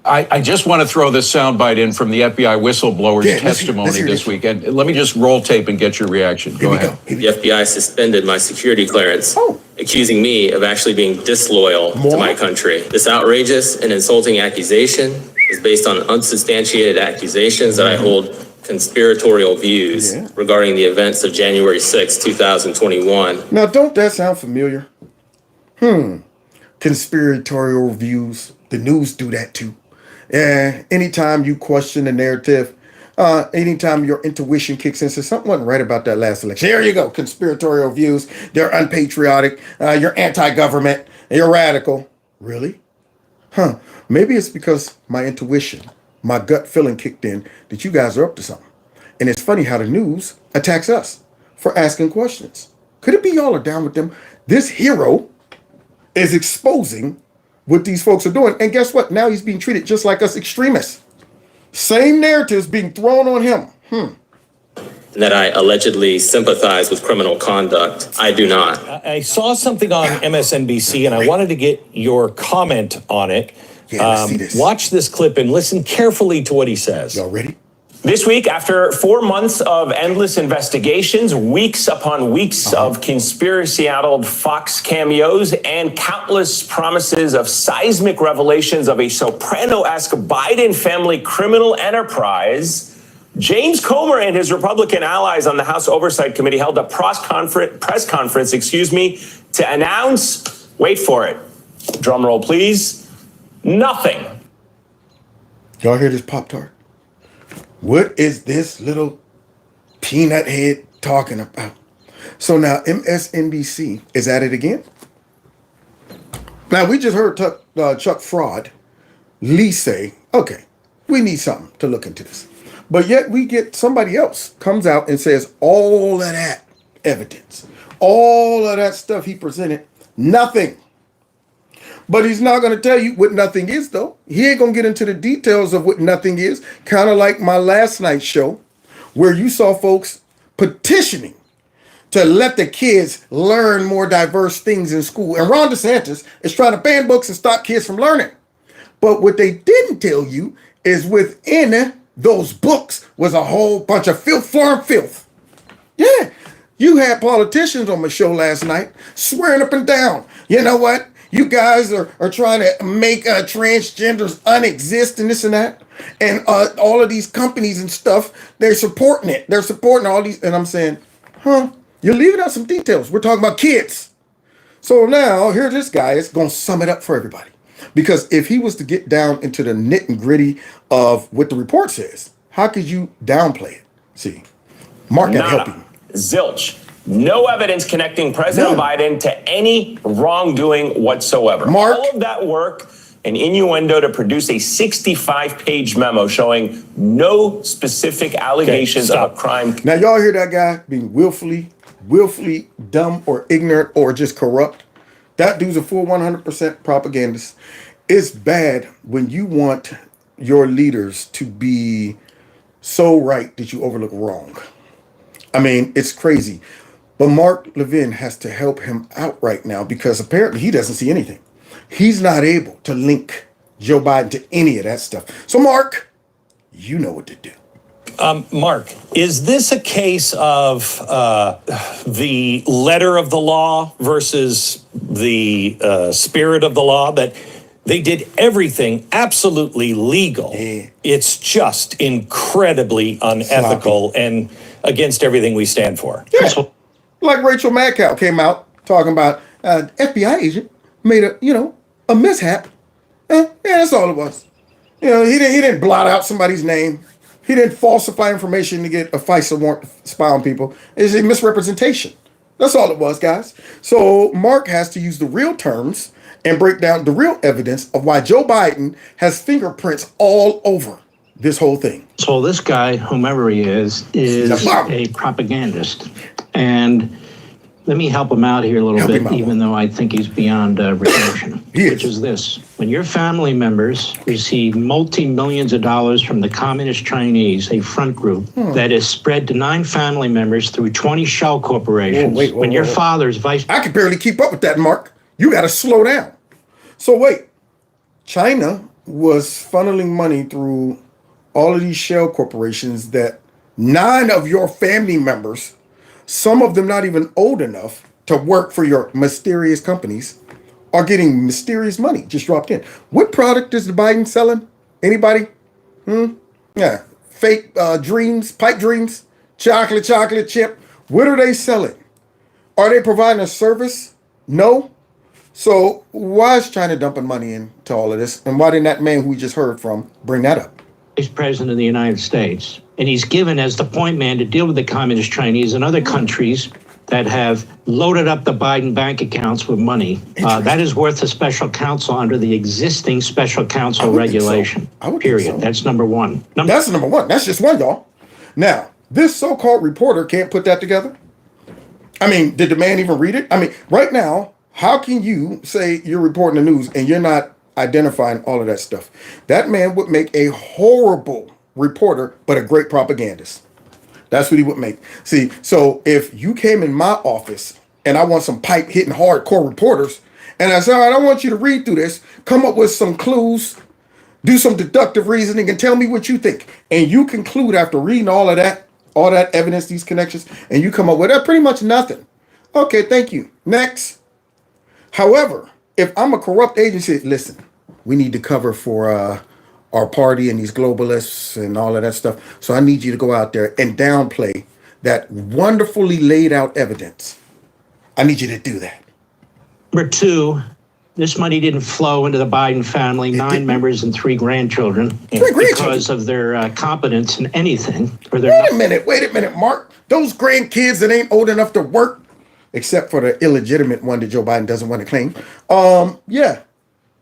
I just want to throw this soundbite in from the FBI whistleblower's testimony this week. And let me just roll tape and get your reaction. Go ahead. The FBI suspended my security clearance, accusing me of actually being disloyal to my country. This outrageous and insulting accusation is based on unsubstantiated accusations that I hold conspiratorial views regarding the events of January 6, 2021. Now, don't that sound familiar? Conspiratorial views. The news do that too. Anytime you question the narrative, anytime your intuition kicks in, says something wasn't right about that last election. Here you go, conspiratorial views. They're unpatriotic. You're anti-government. You're radical. Really? Maybe it's because my intuition, my gut feeling kicked in that you guys are up to something. And it's funny how the news attacks us for asking questions. Could it be y'all are down with them? This hero is exposing what these folks are doing. And guess what? Now he's being treated just like us extremists. Same narratives being thrown on him. And that I allegedly sympathize with criminal conduct. I do not. I saw something on MSNBC and I wanted to get your comment on it. Let's see this. Watch this clip and listen carefully to what he says. Y'all ready? This week, after 4 months of endless investigations, weeks upon weeks of conspiracy-addled Fox cameos, and countless promises of seismic revelations of a soprano-esque Biden family criminal enterprise, James Comer and his Republican allies on the House Oversight Committee held a press conference, to announce, wait for it, drum roll please, nothing. Y'all hear this Pop-Tart? What is this little peanut head talking about? So now MSNBC is at it again. Now we just heard Chuck Fraud Lee say, okay, we need something to look into this. But yet we get somebody else comes out and says all of that evidence, all of that stuff he presented, nothing. But he's not going to tell you what nothing is, though. He ain't going to get into the details of what nothing is. Kind of like my last night's show, where you saw folks petitioning to let the kids learn more diverse things in school. And Ron DeSantis is trying to ban books and stop kids from learning. But what they didn't tell you is within those books was a whole bunch of filth. Yeah, you had politicians on my show last night swearing up and down. You know what? You guys are trying to make transgenders unexist and this and that. And all of these companies and stuff, they're supporting it. They're supporting all these. And I'm saying, you're leaving out some details. We're talking about kids. So now here this guy is going to sum it up for everybody. Because if he was to get down into the nit and gritty of what the report says, how could you downplay it? See, Mark got to help you. Zilch. No evidence connecting President Biden to any wrongdoing whatsoever. Mark. All of that work and innuendo to produce a 65-page memo showing no specific allegations of a crime. Now, y'all hear that guy being willfully dumb or ignorant or just corrupt? That dude's a full 100% propagandist. It's bad when you want your leaders to be so right that you overlook wrong. I mean, it's crazy. But Mark Levin has to help him out right now because apparently he doesn't see anything. He's not able to link Joe Biden to any of that stuff. So, Mark, you know what to do. Mark, is this a case of the letter of the law versus the spirit of the law, that they did everything absolutely legal? Yeah. It's just incredibly unethical and against everything we stand for. Yeah. Like Rachel Maddow came out talking about FBI agent made a mishap. Yeah, that's all it was. He didn't blot out somebody's name. He didn't falsify information to get a FISA warrant to spy on people. It's a misrepresentation. That's all it was, guys. So Mark has to use the real terms and break down the real evidence of why Joe Biden has fingerprints all over this whole thing. So this guy, whomever he is a propagandist. And let me help him out here a little bit, even though I think he's beyond redemption, which is this. When your family members receive multi-millions of dollars from the Communist Chinese, a front group that is spread to 9 family members through 20 shell corporations, when your father's vice... I can barely keep up with that, Mark. You got to slow down. So wait, China was funneling money through all of these shell corporations that 9 of your family members, some of them not even old enough to work for your mysterious companies, are getting mysterious money just dropped in. What product is the Biden selling? Anybody? Yeah, fake dreams, pipe dreams, chocolate chip. What are they selling? Are they providing a service? No. So why is China dumping money into all of this? And why didn't that man who we just heard from bring that up? Vice President of the United States. And he's given as the point man to deal with the Communist Chinese and other countries that have loaded up the Biden bank accounts with money. That is worth a special counsel under the existing special counsel regulation. Period. That's number one. That's number one. That's just one, y'all. Now, this so-called reporter can't put that together. I mean, did the man even read it? I mean, right now, how can you say you're reporting the news and you're not identifying all of that stuff? That man would make a horrible reporter, but a great propagandist. That's what he would make. See, so if you came in my office and I want some pipe hitting hardcore reporters, and I said, all right, I want you to read through this, come up with some clues, do some deductive reasoning, and tell me what you think. And you conclude after reading all that evidence, these connections, and you come up with pretty much nothing. Okay, thank you. Next. However, if I'm a corrupt agency, listen, we need to cover for our party and these globalists and all of that stuff. So I need you to go out there and downplay that wonderfully laid out evidence. I need you to do that. Number 2, this money didn't flow into the Biden family, 9 members and 3 grandchildren, because of their competence in anything. Wait a minute, Mark. Those grandkids that ain't old enough to work, except for the illegitimate one that Joe Biden doesn't want to claim. Yeah,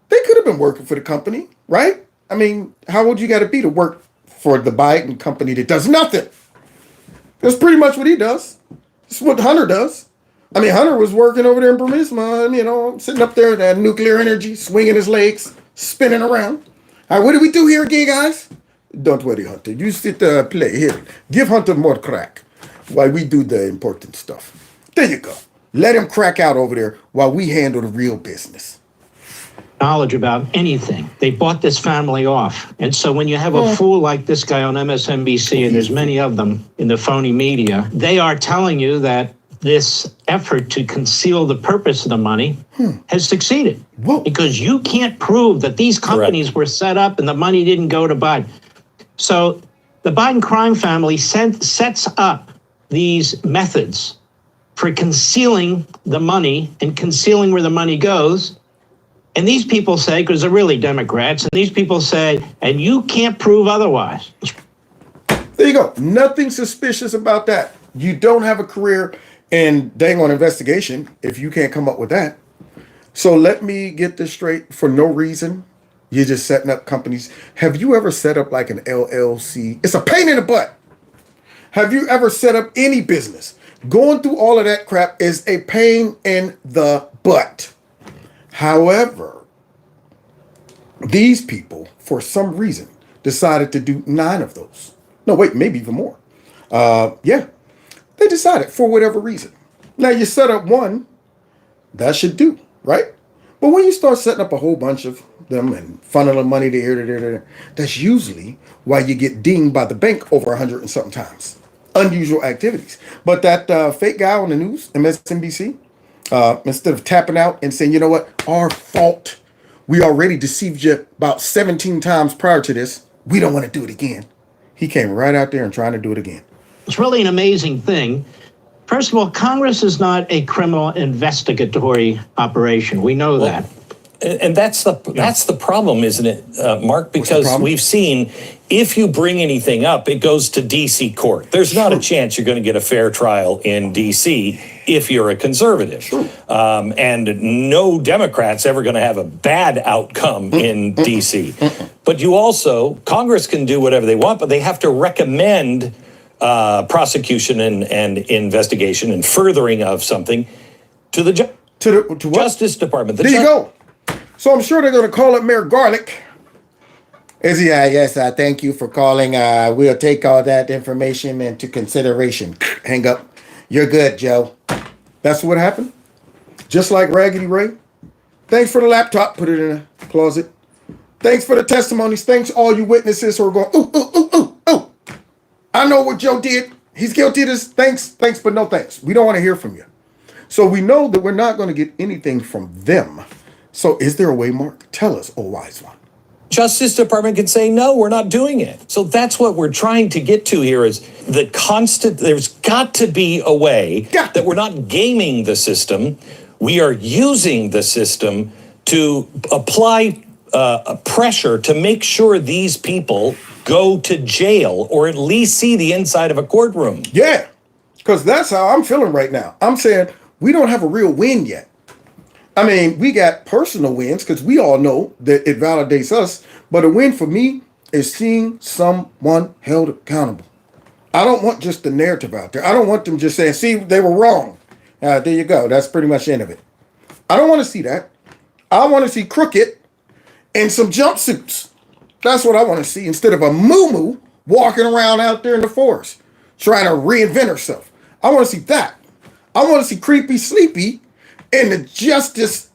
they could have been working for the company, right? I mean, how old you got to be to work for the Biden company that does nothing? That's pretty much what he does. That's what Hunter does. I mean, Hunter was working over there in Burisma, sitting up there in that nuclear energy, swinging his legs, spinning around. All right, what do we do here again, guys? Don't worry, Hunter. You sit there and play. Here, give Hunter more crack while we do the important stuff. There you go. Let him crack out over there while we handle the real business. Knowledge about anything. They bought this family off. And so when you have a fool like this guy on MSNBC, and there's many of them in the phony media, they are telling you that this effort to conceal the purpose of the money has succeeded. Because you can't prove that these companies were set up and the money didn't go to Biden. So the Biden crime family sets up these methods for concealing the money and concealing where the money goes. And these people say, because they're really Democrats, and these people say, and you can't prove otherwise. There you go. Nothing suspicious about that. You don't have a career in dang on investigation if you can't come up with that. So let me get this straight. For no reason, you're just setting up companies. Have you ever set up like an LLC? It's a pain in the butt. Have you ever set up any business? Going through all of that crap is a pain in the butt. However, these people, for some reason, decided to do 9 of those. No, wait, maybe even more. Yeah, they decided for whatever reason. Now you set up one, that should do, right? But when you start setting up a whole bunch of them and funneling money to here, to there, to there, that's usually why you get dinged by the bank over 100 and something times. Unusual activities. But that fake guy on the news, MSNBC, instead of tapping out and saying, you know what, our fault. We already deceived you about 17 times prior to this. We don't want to do it again. He came right out there and trying to do it again. It's really an amazing thing. First of all, Congress is not a criminal investigatory operation. We know that. And that's the problem, isn't it, Mark? Because we've seen if you bring anything up, it goes to D.C. court. There's not a chance you're going to get a fair trial in D.C. if you're a conservative. And no Democrat's ever going to have a bad outcome in D.C. But you also, Congress can do whatever they want, but they have to recommend prosecution and investigation and furthering of something to the Justice Department. There you go. So I'm sure they're going to call up Mayor Garlick. Is he? Yes, thank you for calling. We'll take all that information into consideration. Hang up. You're good, Joe. That's what happened. Just like Raggedy Ray. Thanks for the laptop. Put it in a closet. Thanks for the testimonies. Thanks all you witnesses who are going, ooh, ooh, ooh, ooh, ooh. I know what Joe did. He's guilty of this. Thanks, but no thanks. We don't want to hear from you. So we know that we're not going to get anything from them. So is there a way, Mark? Tell us, oh wise one. Justice Department can say, no, we're not doing it. So that's what we're trying to get to here is the constant, there's got to be a way that we're not gaming the system. We are using the system to apply pressure to make sure these people go to jail or at least see the inside of a courtroom. Yeah, because that's how I'm feeling right now. I'm saying we don't have a real win yet. I mean, we got personal wins because we all know that it validates us. But a win for me is seeing someone held accountable. I don't want just the narrative out there. I don't want them just saying, see, they were wrong. There you go. That's pretty much the end of it. I don't want to see that. I want to see Crooked in some jumpsuits. That's what I want to see instead of a moo-moo walking around out there in the forest trying to reinvent herself. I want to see that. I want to see Creepy Sleepy in the Justice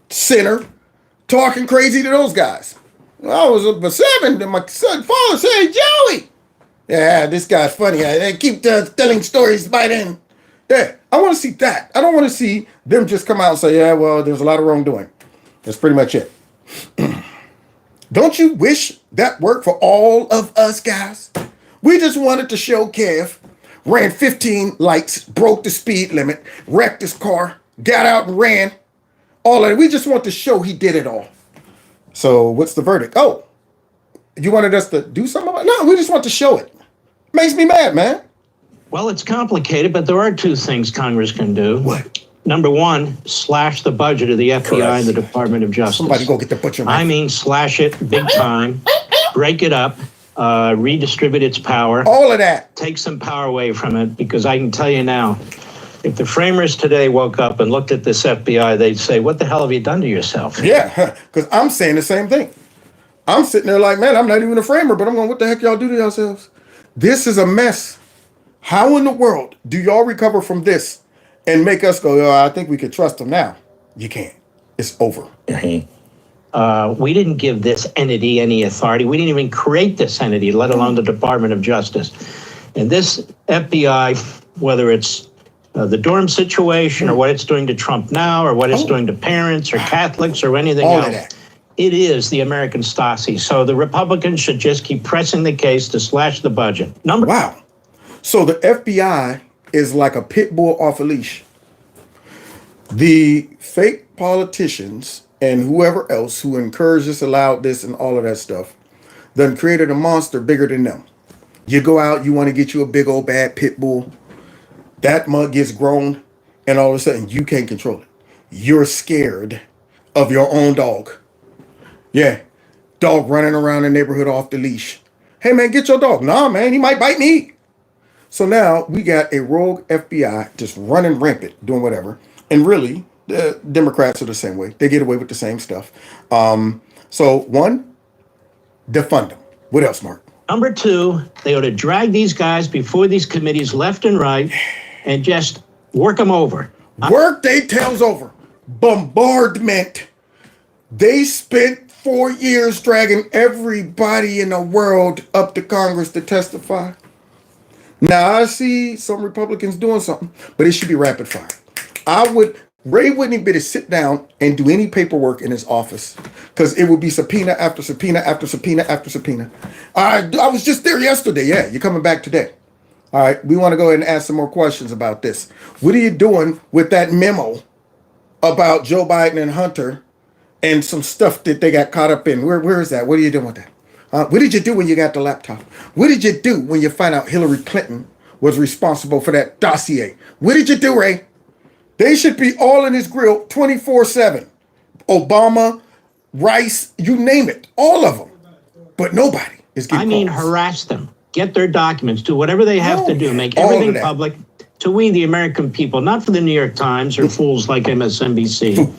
Center talking crazy to those guys. I was up at 7 and my son father said, hey, Joey. Yeah, this guy's funny. They keep telling stories by then. Yeah, I want to see that. I don't want to see them just come out and say, yeah, well, there's a lot of wrongdoing. That's pretty much it. Don't you wish that worked for all of us guys? We just wanted to show Kev ran 15 lights, broke the speed limit, wrecked his car, got out and ran. All of it. We just want to show he did it all. So what's the verdict? Oh, you wanted us to do something about it? No, we just want to show it. Makes me mad, man. Well, it's complicated, but there are two things Congress can do. What? Number one, slash the budget of the FBI and the Department of Justice. Somebody go get the butcher knife. I mean, slash it big time, break it up, redistribute its power. All of that. Take some power away from it, because I can tell you now, if the framers today woke up and looked at this FBI, they'd say, what the hell have you done to yourself? Yeah, because I'm saying the same thing. I'm sitting there like, man, I'm not even a framer, but I'm going, what the heck y'all do to yourselves? This is a mess. How in the world do y'all recover from this and make us go, oh, I think we could trust them now? You can't. It's over. We didn't give this entity any authority. We didn't even create this entity, let alone the Department of Justice. And this FBI, whether it's the dorm situation or what it's doing to Trump now or what it's doing to parents or Catholics or anything else, it is the American Stasi. So the Republicans should just keep pressing the case to slash the budget. Wow. So the FBI is like a pit bull off a leash. The fake politicians and whoever else who encouraged this, allowed this, and all of that stuff, then created a monster bigger than them. You go out, you want to get you a big old bad pit bull. That mug gets grown, and all of a sudden you can't control it. You're scared of your own dog. Yeah, dog running around the neighborhood off the leash. Hey man, get your dog. Nah man, he might bite me. So now we got a rogue FBI just running rampant, doing whatever. And really, the Democrats are the same way. They get away with the same stuff. So one, defund them. What else, Mark? Number two, they ought to drag these guys before these committees left and right and just Work them over. Work they tails over. Bombardment. They spent 4 years dragging everybody in the world up to Congress to testify. Now, I see some Republicans doing something, but it should be rapid fire. Ray wouldn't even be to sit down and do any paperwork in his office because it would be subpoena after subpoena after subpoena after subpoena. I was just there yesterday. Yeah, you're coming back today. All right, we want to go ahead and ask some more questions about this. What are you doing with that memo about Joe Biden and Hunter and some stuff that they got caught up in? Where is that? What are you doing with that? What did you do when you got the laptop? What did you do when you find out Hillary Clinton was responsible for that dossier? What did you do, Ray? They should be all in his grill 24/7. Obama, Rice, you name it, all of them. But nobody is getting calls. Harass them. Get their documents. Do whatever they have to do. Make everything public to we, the American people, not for the New York Times or fools like MSNBC,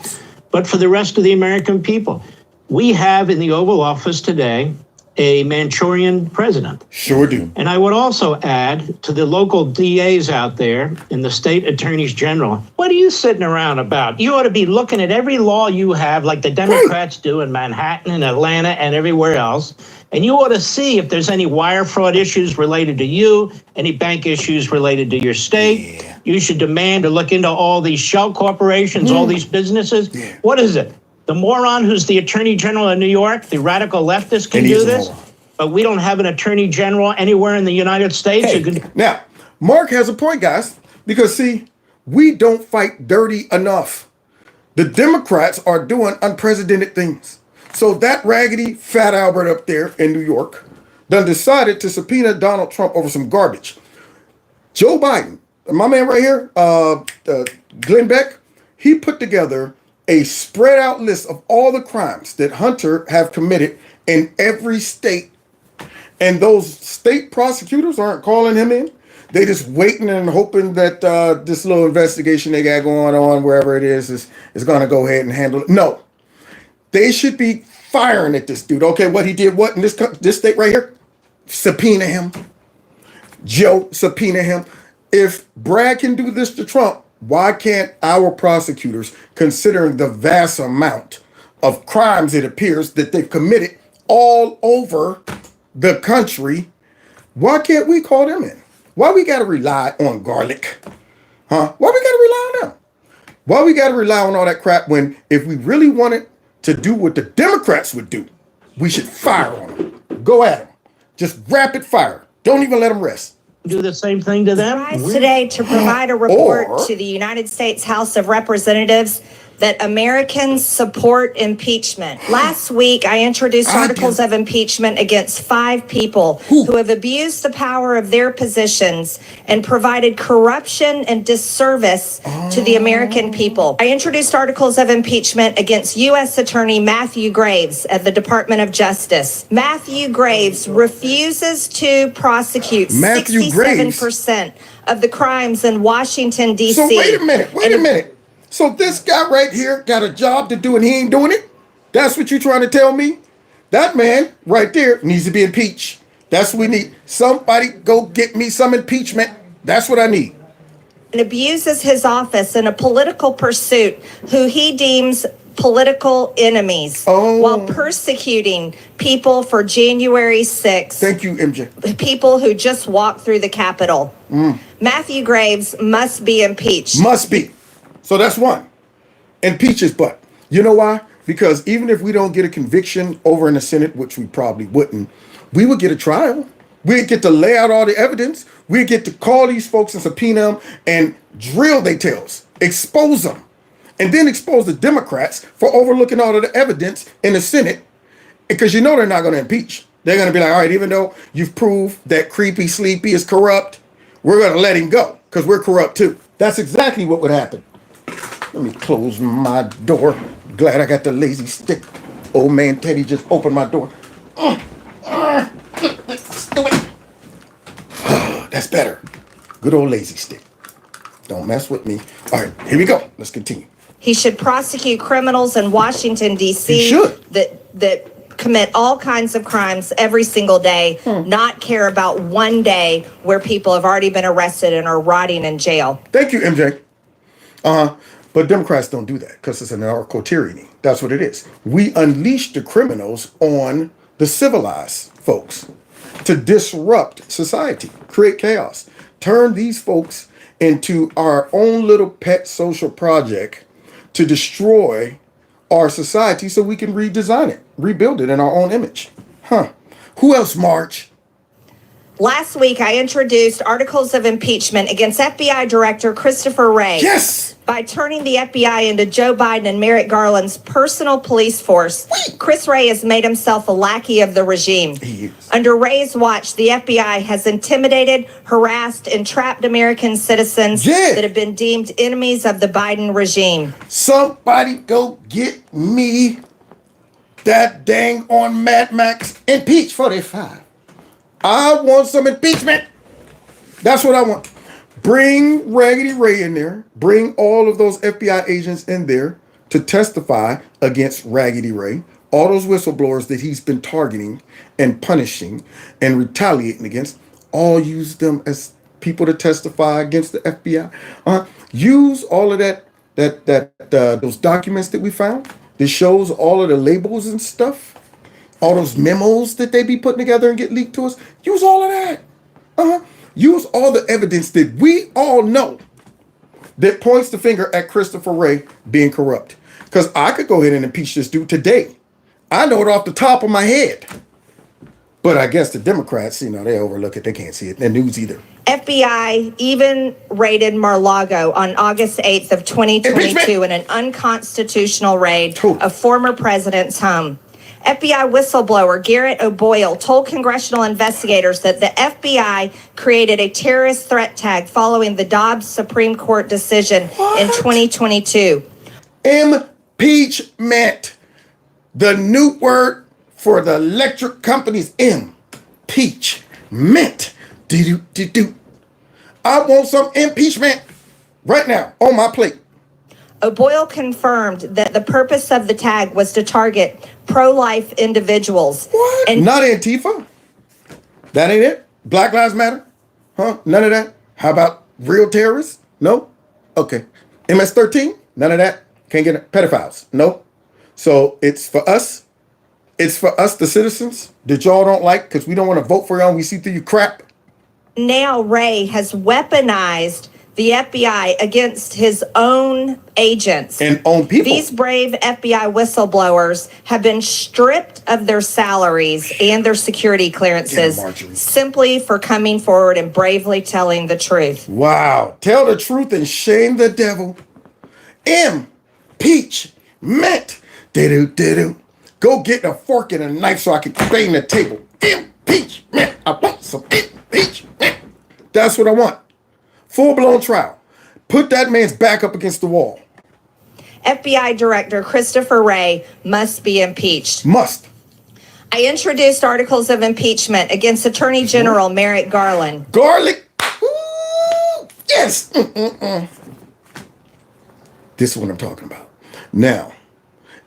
but for the rest of the American people. We have in the Oval Office today a Manchurian president. Sure do. And I would also add to the local DAs out there and the state attorneys general, what are you sitting around about? You ought to be looking at every law you have like the Democrats do in Manhattan and Atlanta and everywhere else. And you ought to see if there's any wire fraud issues related to you, any bank issues related to your state. Yeah. You should demand to look into all these shell corporations, all these businesses. Yeah. What is it? The moron who's the attorney general of New York, the radical leftist can do this, but we don't have an attorney general anywhere in the United States. Hey, now, Mark has a point, guys, because see, we don't fight dirty enough. The Democrats are doing unprecedented things. So that raggedy fat Albert up there in New York done decided to subpoena Donald Trump over some garbage. Joe Biden, my man right here, Glenn Beck, he put together a spread out list of all the crimes that Hunter have committed in every state. And those state prosecutors aren't calling him in. They just waiting and hoping that this little investigation they got going on, wherever it is going to go ahead and handle it. No, they should be firing at this dude. Okay, what he did, what in this state right here? Subpoena him. Joe, subpoena him. If Brad can do this to Trump, why can't our prosecutors, considering the vast amount of crimes it appears that they've committed all over the country, why can't we call them in? Why we got to rely on garlic? Huh? Why we got to rely on them? Why we got to rely on all that crap when if we really wanted to do what the Democrats would do, we should fire on them. Go at them. Just rapid fire. Don't even let them rest. Do the same thing to them? Today to provide a report to the United States House of Representatives that Americans support impeachment. Last week, I introduced articles of impeachment against 5 people who have abused the power of their positions and provided corruption and disservice to the American people. I introduced articles of impeachment against U.S. Attorney Matthew Graves at the Department of Justice. Matthew Graves refuses to prosecute 67% of the crimes in Washington, D.C. So wait a minute. So this guy right here got a job to do and he ain't doing it? That's what you're trying to tell me? That man right there needs to be impeached. That's what we need. Somebody go get me some impeachment. That's what I need. And abuses his office in a political pursuit who he deems political enemies while persecuting people for January 6th. Thank you, MJ. People who just walked through the Capitol. Matthew Graves must be impeached. Must be. So that's one. Impeach his butt. You know why? Because even if we don't get a conviction over in the Senate, which we probably wouldn't, we would get a trial. We'd get to lay out all the evidence. We'd get to call these folks and subpoena them and drill their tails, expose them, and then expose the Democrats for overlooking all of the evidence in the Senate. Because you know they're not going to impeach. They're going to be like, all right, even though you've proved that Creepy Sleepy is corrupt, we're going to let him go because we're corrupt too. That's exactly what would happen. Let me close my door. Glad I got the lazy stick. Old man Teddy just opened my door. That's better. Good old lazy stick. Don't mess with me. All right, here we go. Let's continue. He should prosecute criminals in Washington, D.C. He should. that commit all kinds of crimes every single day, not care about one day where people have already been arrested and are rotting in jail. Thank you, MJ. But Democrats don't do that because it's an anarcho tyranny. That's what it is. We unleash the criminals on the civilized folks to disrupt society, create chaos, turn these folks into our own little pet social project to destroy our society so we can redesign it, rebuild it in our own image. Who else, March? Last week, I introduced articles of impeachment against FBI Director Christopher Wray. Yes! By turning the FBI into Joe Biden and Merrick Garland's personal police force, Chris Wray has made himself a lackey of the regime. Under Wray's watch, the FBI has intimidated, harassed, and trapped American citizens that have been deemed enemies of the Biden regime. Somebody go get me that dang on Mad Max impeach 45. I want some impeachment. That's what I want. Bring Raggedy Ray in there. Bring all of those FBI agents in there to testify against Raggedy Ray. All those whistleblowers that he's been targeting and punishing and retaliating against. All use them as people to testify against the FBI. Use all of those documents that we found. That shows all of the labels and stuff. All those memos that they be putting together and get leaked to us. Use all of that. Use all the evidence that we all know that points the finger at Christopher Wray being corrupt. Because I could go ahead and impeach this dude today. I know it off the top of my head. But I guess the Democrats, they overlook it. They can't see it in the news either. FBI even raided Mar-a-Lago on August 8th of 2022 in an unconstitutional raid of former president's home. FBI whistleblower Garrett O'Boyle told congressional investigators that the FBI created a terrorist threat tag following the Dobbs Supreme Court decision in 2022. Impeachment. The new word for the electric companies. Impeachment. I want some impeachment right now on my plate. O'Boyle confirmed that the purpose of the tag was to target pro-life individuals. What? And not Antifa? That ain't it? Black Lives Matter? None of that? How about real terrorists? No? Okay. MS-13? None of that? Can't get it? Pedophiles? No? So it's for us? It's for us, the citizens, that y'all don't like because we don't want to vote for y'all and we see through your crap? Now Wray has weaponized the FBI against his own agents and own people. These brave FBI whistleblowers have been stripped of their salaries and their security clearances simply for coming forward and bravely telling the truth. Wow. Tell the truth and shame the devil. Impeachment. Diddle. Go get a fork and a knife so I can clean the table. Impeachment. I want some impeachment. That's what I want. Full-blown trial. Put that man's back up against the wall. FBI Director Christopher Wray must be impeached. Must. I introduced articles of impeachment against Attorney General Merrick Garland. Garlic. Ooh, yes. This is what I'm talking about. Now,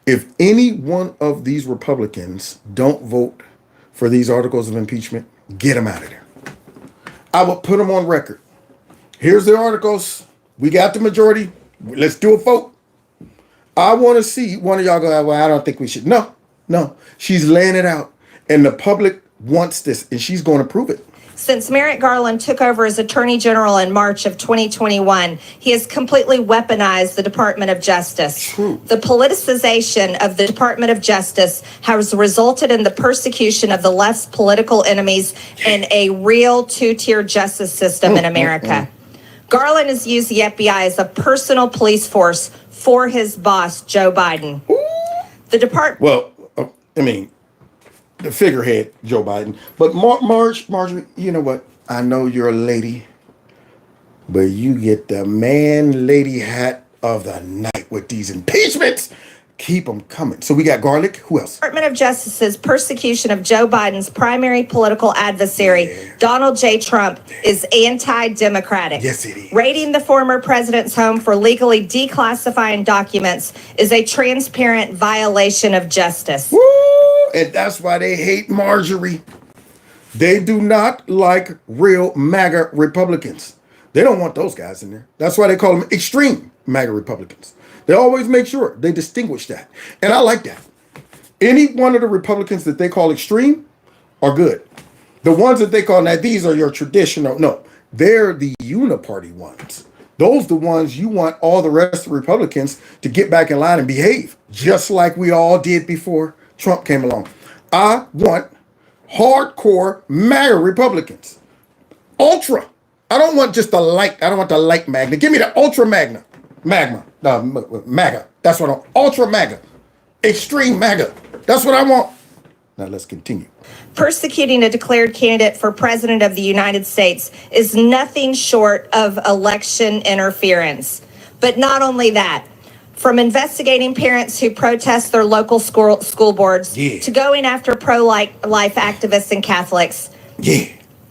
if any one of these Republicans don't vote for these articles of impeachment, get them out of there. I will put them on record. Here's the articles. We got the majority. Let's do a vote. I want to see one of y'all go, well, I don't think we should. No. She's laying it out. And the public wants this, and she's going to prove it. Since Merrick Garland took over as Attorney General in March of 2021, he has completely weaponized the Department of Justice. True. The politicization of the Department of Justice has resulted in the persecution of the left's political enemies and a real two-tier justice system in America. Garland has used the FBI as a personal police force for his boss, Joe Biden. The department... Well, the figurehead, Joe Biden. But Marjorie, you know what? I know you're a lady, but you get the man-lady hat of the night with these impeachments. Keep them coming. So we got Garlic. Who else? Department of Justice's persecution of Joe Biden's primary political adversary, Donald J. Trump, is anti-democratic. Yes, it is. Raiding the former president's home for legally declassifying documents is a transparent violation of justice. Woo! and that's why they hate Marjorie. They do not like real MAGA Republicans. They don't want those guys in there. That's why they call them extreme MAGA Republicans. They always make sure they distinguish that. And I like that. Any one of the Republicans that they call extreme are good. The ones that they call, now these are your traditional, no, they're the uniparty ones. Those the ones you want all the rest of the Republicans to get back in line and behave, just like we all did before Trump came along. I want hardcore MAGA Republicans. Ultra. I don't want just the light. I don't want the light magna. Give me the ultra magna. MAGA. That's what I want. Ultra MAGA. Extreme MAGA. That's what I want. Now let's continue. Persecuting a declared candidate for president of the United States is nothing short of election interference. But not only that, from investigating parents who protest their local school boards to going after pro-life activists and Catholics,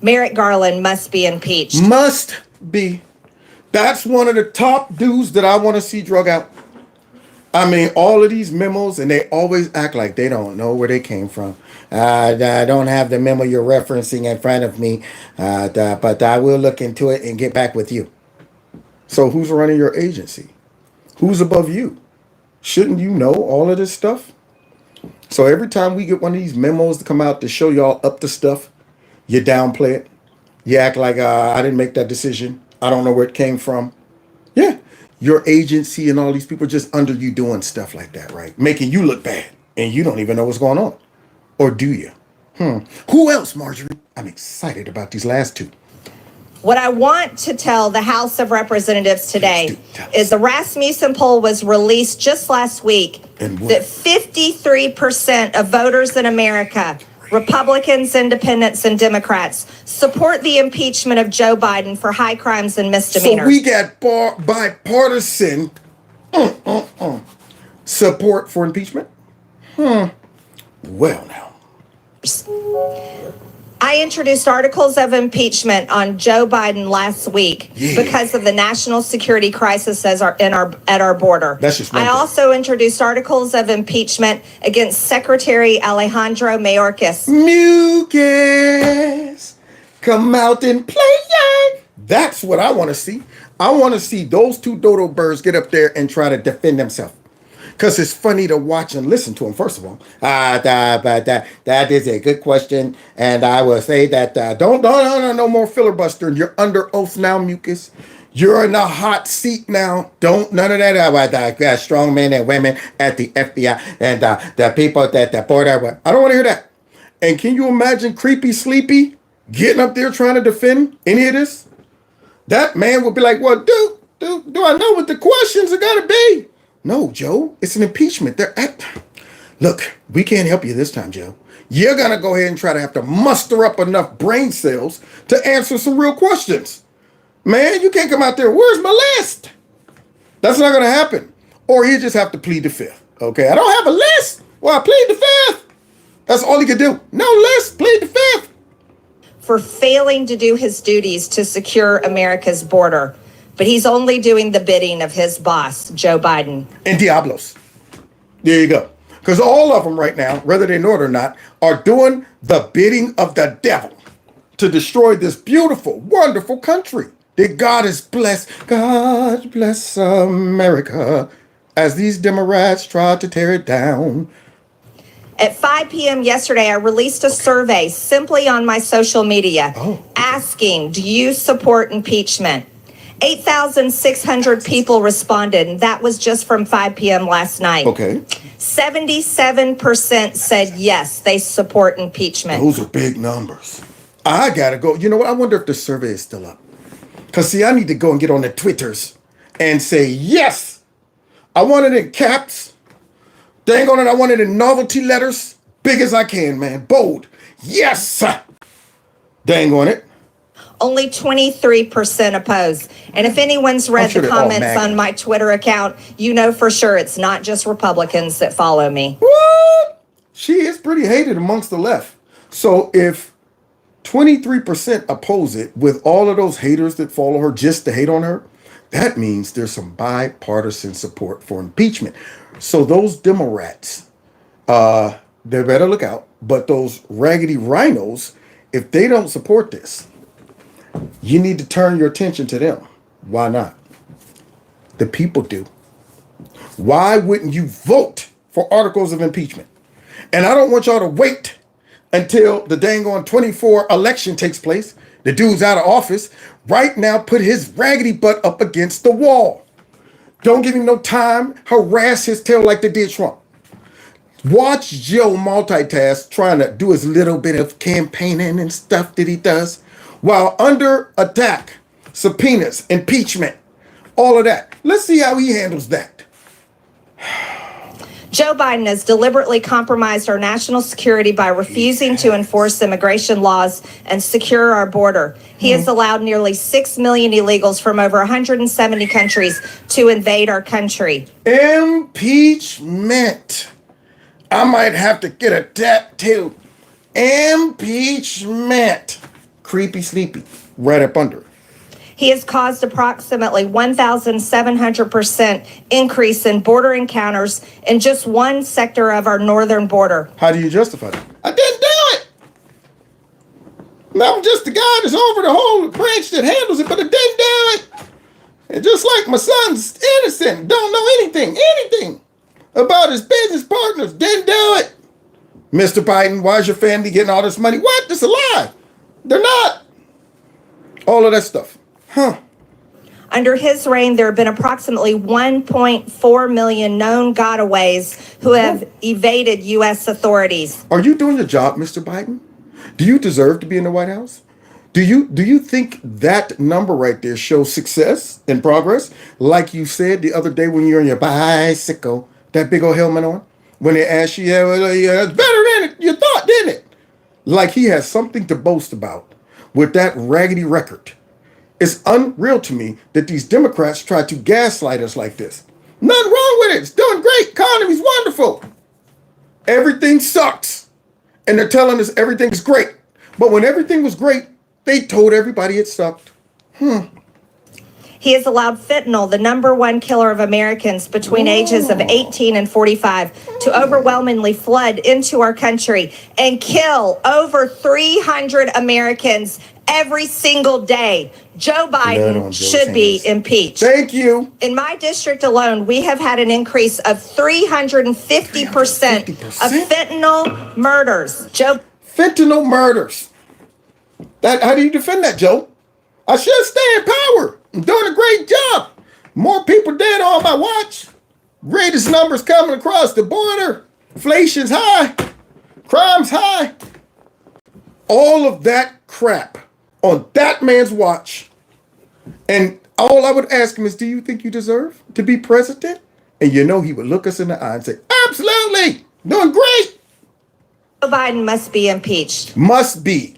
Merrick Garland must be impeached. Must be. That's one of the top dudes that I want to see drug out. I mean, all of these memos, and they always act like they don't know where they came from. I don't have the memo you're referencing in front of me, but I will look into it and get back with you. So who's running your agency? Who's above you? Shouldn't you know all of this stuff? So every time we get one of these memos to come out to show y'all up to stuff, you downplay it. You act like I didn't make that decision. I don't know where it came from. Yeah. Your agency and all these people just under you doing stuff like that, right? Making you look bad. And you don't even know what's going on. Or do you? Who else, Marjorie? I'm excited about these last two. What I want to tell the House of Representatives today is the Rasmussen poll was released just last week that 53% of voters in America, Republicans, Independents, and Democrats, support the impeachment of Joe Biden for high crimes and misdemeanors. So we got bipartisan support for impeachment? Well, now. I introduced articles of impeachment on Joe Biden last week because of the national security crisis at our border. That's just I also introduced articles of impeachment against Secretary Alejandro Mayorkas. Mucus, come out and play. That's what I want to see. I want to see those two dodo birds get up there and try to defend themselves. Because it's funny to watch and listen to them, first of all. That is a good question. And I will say that no more filibustering. You're under oath now, Mucus. You're in the hot seat now. None of that. Strong men and women at the FBI and the people at the border. I don't want to hear that. And can you imagine Creepy Sleepy getting up there trying to defend any of this? That man would be like, well, do I know what the questions are going to be? No, Joe, it's an impeachment. Look, we can't help you this time, Joe. You're going to go ahead and try to have to muster up enough brain cells to answer some real questions. Man, you can't come out there, where's my list? That's not going to happen. Or you just have to plead the fifth. Okay, I don't have a list. Well, I plead the fifth. That's all he could do. No list, plead the fifth. For failing to do his duties to secure America's border. But he's only doing the bidding of his boss, Joe Biden. And Diablos. There you go. Because all of them right now, whether they know it or not, are doing the bidding of the devil to destroy this beautiful, wonderful country that God has blessed. God bless America as these Democrats try to tear it down. At 5 p.m. yesterday, I released a survey simply on my social media asking, do you support impeachment? 8,600 people responded, and that was just from 5 p.m. last night. Okay. 77% said yes, they support impeachment. Those are big numbers. I gotta go. You know what? I wonder if the survey is still up. Because, see, I need to go and get on the Twitters and say, yes, I want it in caps. Dang on it, I want it in novelty letters. Big as I can, man. Bold. Yes. Dang on it. Only 23% oppose. And if anyone's read the comments on my Twitter account, you know for sure it's not just Republicans that follow me. What? She is pretty hated amongst the left. So if 23% oppose it with all of those haters that follow her just to hate on her, that means there's some bipartisan support for impeachment. So those Democrats, they better look out. But those raggedy rhinos, if they don't support this, you need to turn your attention to them. Why not? The people do. Why wouldn't you vote for articles of impeachment? And I don't want y'all to wait until the dang on 24 election takes place. The dude's out of office. Right now, put his raggedy butt up against the wall. Don't give him no time. Harass his tail like they did Trump. Watch Joe multitask trying to do his little bit of campaigning and stuff that he does while under attack, subpoenas, impeachment, all of that. Let's see how he handles that. Joe Biden has deliberately compromised our national security by refusing to enforce immigration laws and secure our border. He has allowed nearly 6 million illegals from over 170 countries to invade our country. Impeachment. I might have to get a tattoo. Impeachment. Creepy sleepy. Right up under it. He has caused approximately 1,700% increase in border encounters in just one sector of our northern border. How do you justify that? I didn't do it. I'm just the guy that's over the whole branch that handles it, but I didn't do it. And just like my son's innocent, don't know anything about his business partners, didn't do it. Mr. Biden, why is your family getting all this money? What? That's a lie. They're not. All of that stuff. Huh. Under his reign, there have been approximately 1.4 million known gotaways who have evaded U.S. authorities. Are you doing your job, Mr. Biden? Do you deserve to be in the White House? Do you think that number right there shows success and progress? Like you said the other day when you're on your bicycle, that big old helmet on, when they asked you, it's better than you thought, didn't it? Like he has something to boast about with that raggedy record. It's unreal to me that these Democrats try to gaslight us like this. Nothing wrong with it. It's doing great. Economy's wonderful. Everything sucks. And they're telling us everything is great. But when everything was great, they told everybody it sucked. He has allowed fentanyl, the number one killer of Americans between ages of 18 and 45, to overwhelmingly flood into our country and kill over 300 Americans every single day. Joe Biden should be impeached. Thank you. In my district alone, we have had an increase of 350% of fentanyl murders. Fentanyl murders. How do you defend that, Joe? I should stay in power. I'm doing a great job. More people dead on my watch. Greatest numbers coming across the border. Inflation's high. Crime's high. All of that crap on that man's watch. And all I would ask him is, do you think you deserve to be president? And you know he would look us in the eye and say, absolutely, doing great. Joe Biden must be impeached. Must be.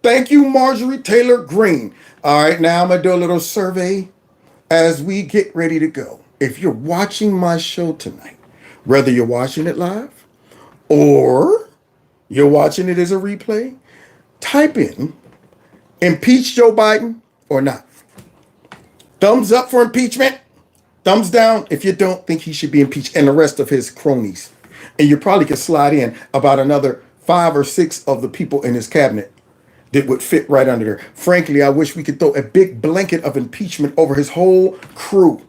Thank you, Marjorie Taylor Greene. All right, now I'm going to do a little survey as we get ready to go. If you're watching my show tonight, whether you're watching it live or you're watching it as a replay, type in impeach Joe Biden or not. Thumbs up for impeachment. Thumbs down if you don't think he should be impeached, and the rest of his cronies. And you probably could slide in about another 5 or 6 of the people in his cabinet that would fit right under there. Frankly, I wish we could throw a big blanket of impeachment over his whole crew,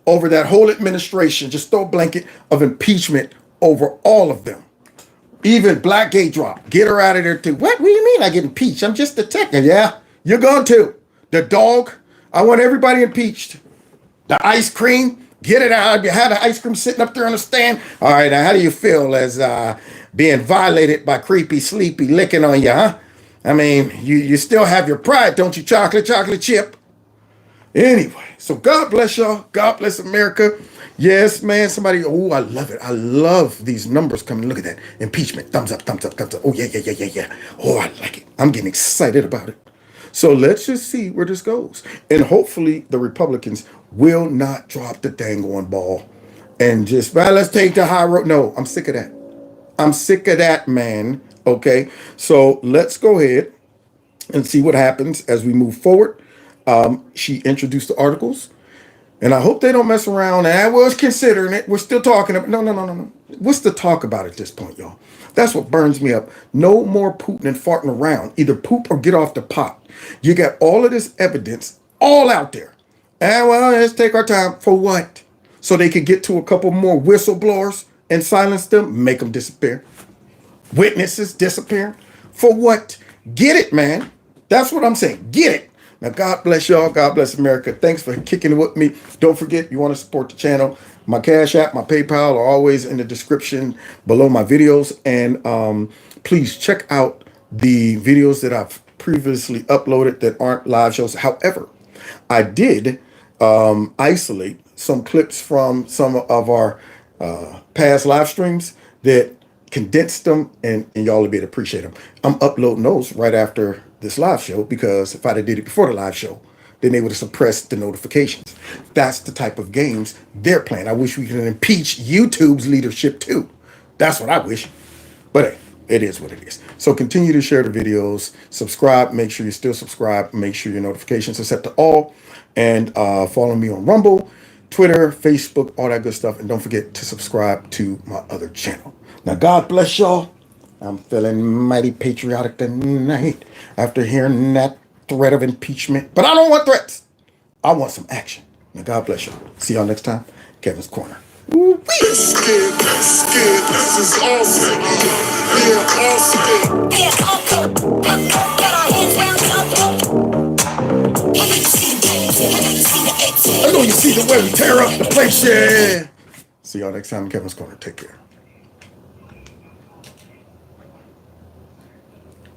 over that whole administration. Just throw a blanket of impeachment over all of them. Even Black Gay Drop. Get her out of there too. What do you mean I get impeached? I'm just a technical. Yeah, you're going to. The dog. I want everybody impeached. The ice cream. Get it out. You had the ice cream sitting up there on the stand. All right, now how do you feel as being violated by creepy sleepy licking on you, huh? I mean, you still have your pride, don't you, chocolate chip? Anyway, so God bless y'all. God bless America. Yes, man, somebody, oh, I love it. I love these numbers coming. Look at that. Impeachment. Thumbs up, thumbs up, thumbs up. Oh, yeah. Oh, I like it. I'm getting excited about it. So let's just see where this goes. And hopefully the Republicans will not drop the dang on ball and just, well, let's take the high road. No, I'm sick of that. I'm sick of that, man. Okay, so let's go ahead and see what happens as we move forward. She introduced the articles. And I hope they don't mess around. And I was considering it. We're still talking about no. What's the talk about at this point, y'all? That's what burns me up. No more pooting and farting around. Either poop or get off the pot. You got all of this evidence all out there. And well, let's take our time. For what? So they could get to a couple more whistleblowers and silence them, make them disappear. Witnesses disappear. For what? Get it, man. That's what I'm saying. Get it. Now, God bless y'all. God bless America. Thanks for kicking it with me. Don't forget, you want to support the channel. My Cash App, my PayPal are always in the description below my videos. And please check out the videos that I've previously uploaded that aren't live shows. However, I did isolate some clips from some of our past live streams that condensed them, and y'all will be able to appreciate them. I'm uploading those right after this live show, because if I'd have did it before the live show, then they would have suppressed the notifications. That's the type of games they're playing. I wish we could impeach YouTube's leadership too. That's what I wish. But hey, it is what it is. So continue to share the videos, subscribe, make sure you're still subscribed, make sure your notifications are set to all, and follow me on Rumble, Twitter, Facebook, all that good stuff. And don't forget to subscribe to my other channel. Now, God bless y'all. I'm feeling mighty patriotic tonight after hearing that threat of impeachment. But I don't want threats. I want some action. Now, God bless y'all. See y'all next time. Kevin's Corner. I know you see the way we tear up the place, yeah. See y'all next time. Kevin's Corner. Take care.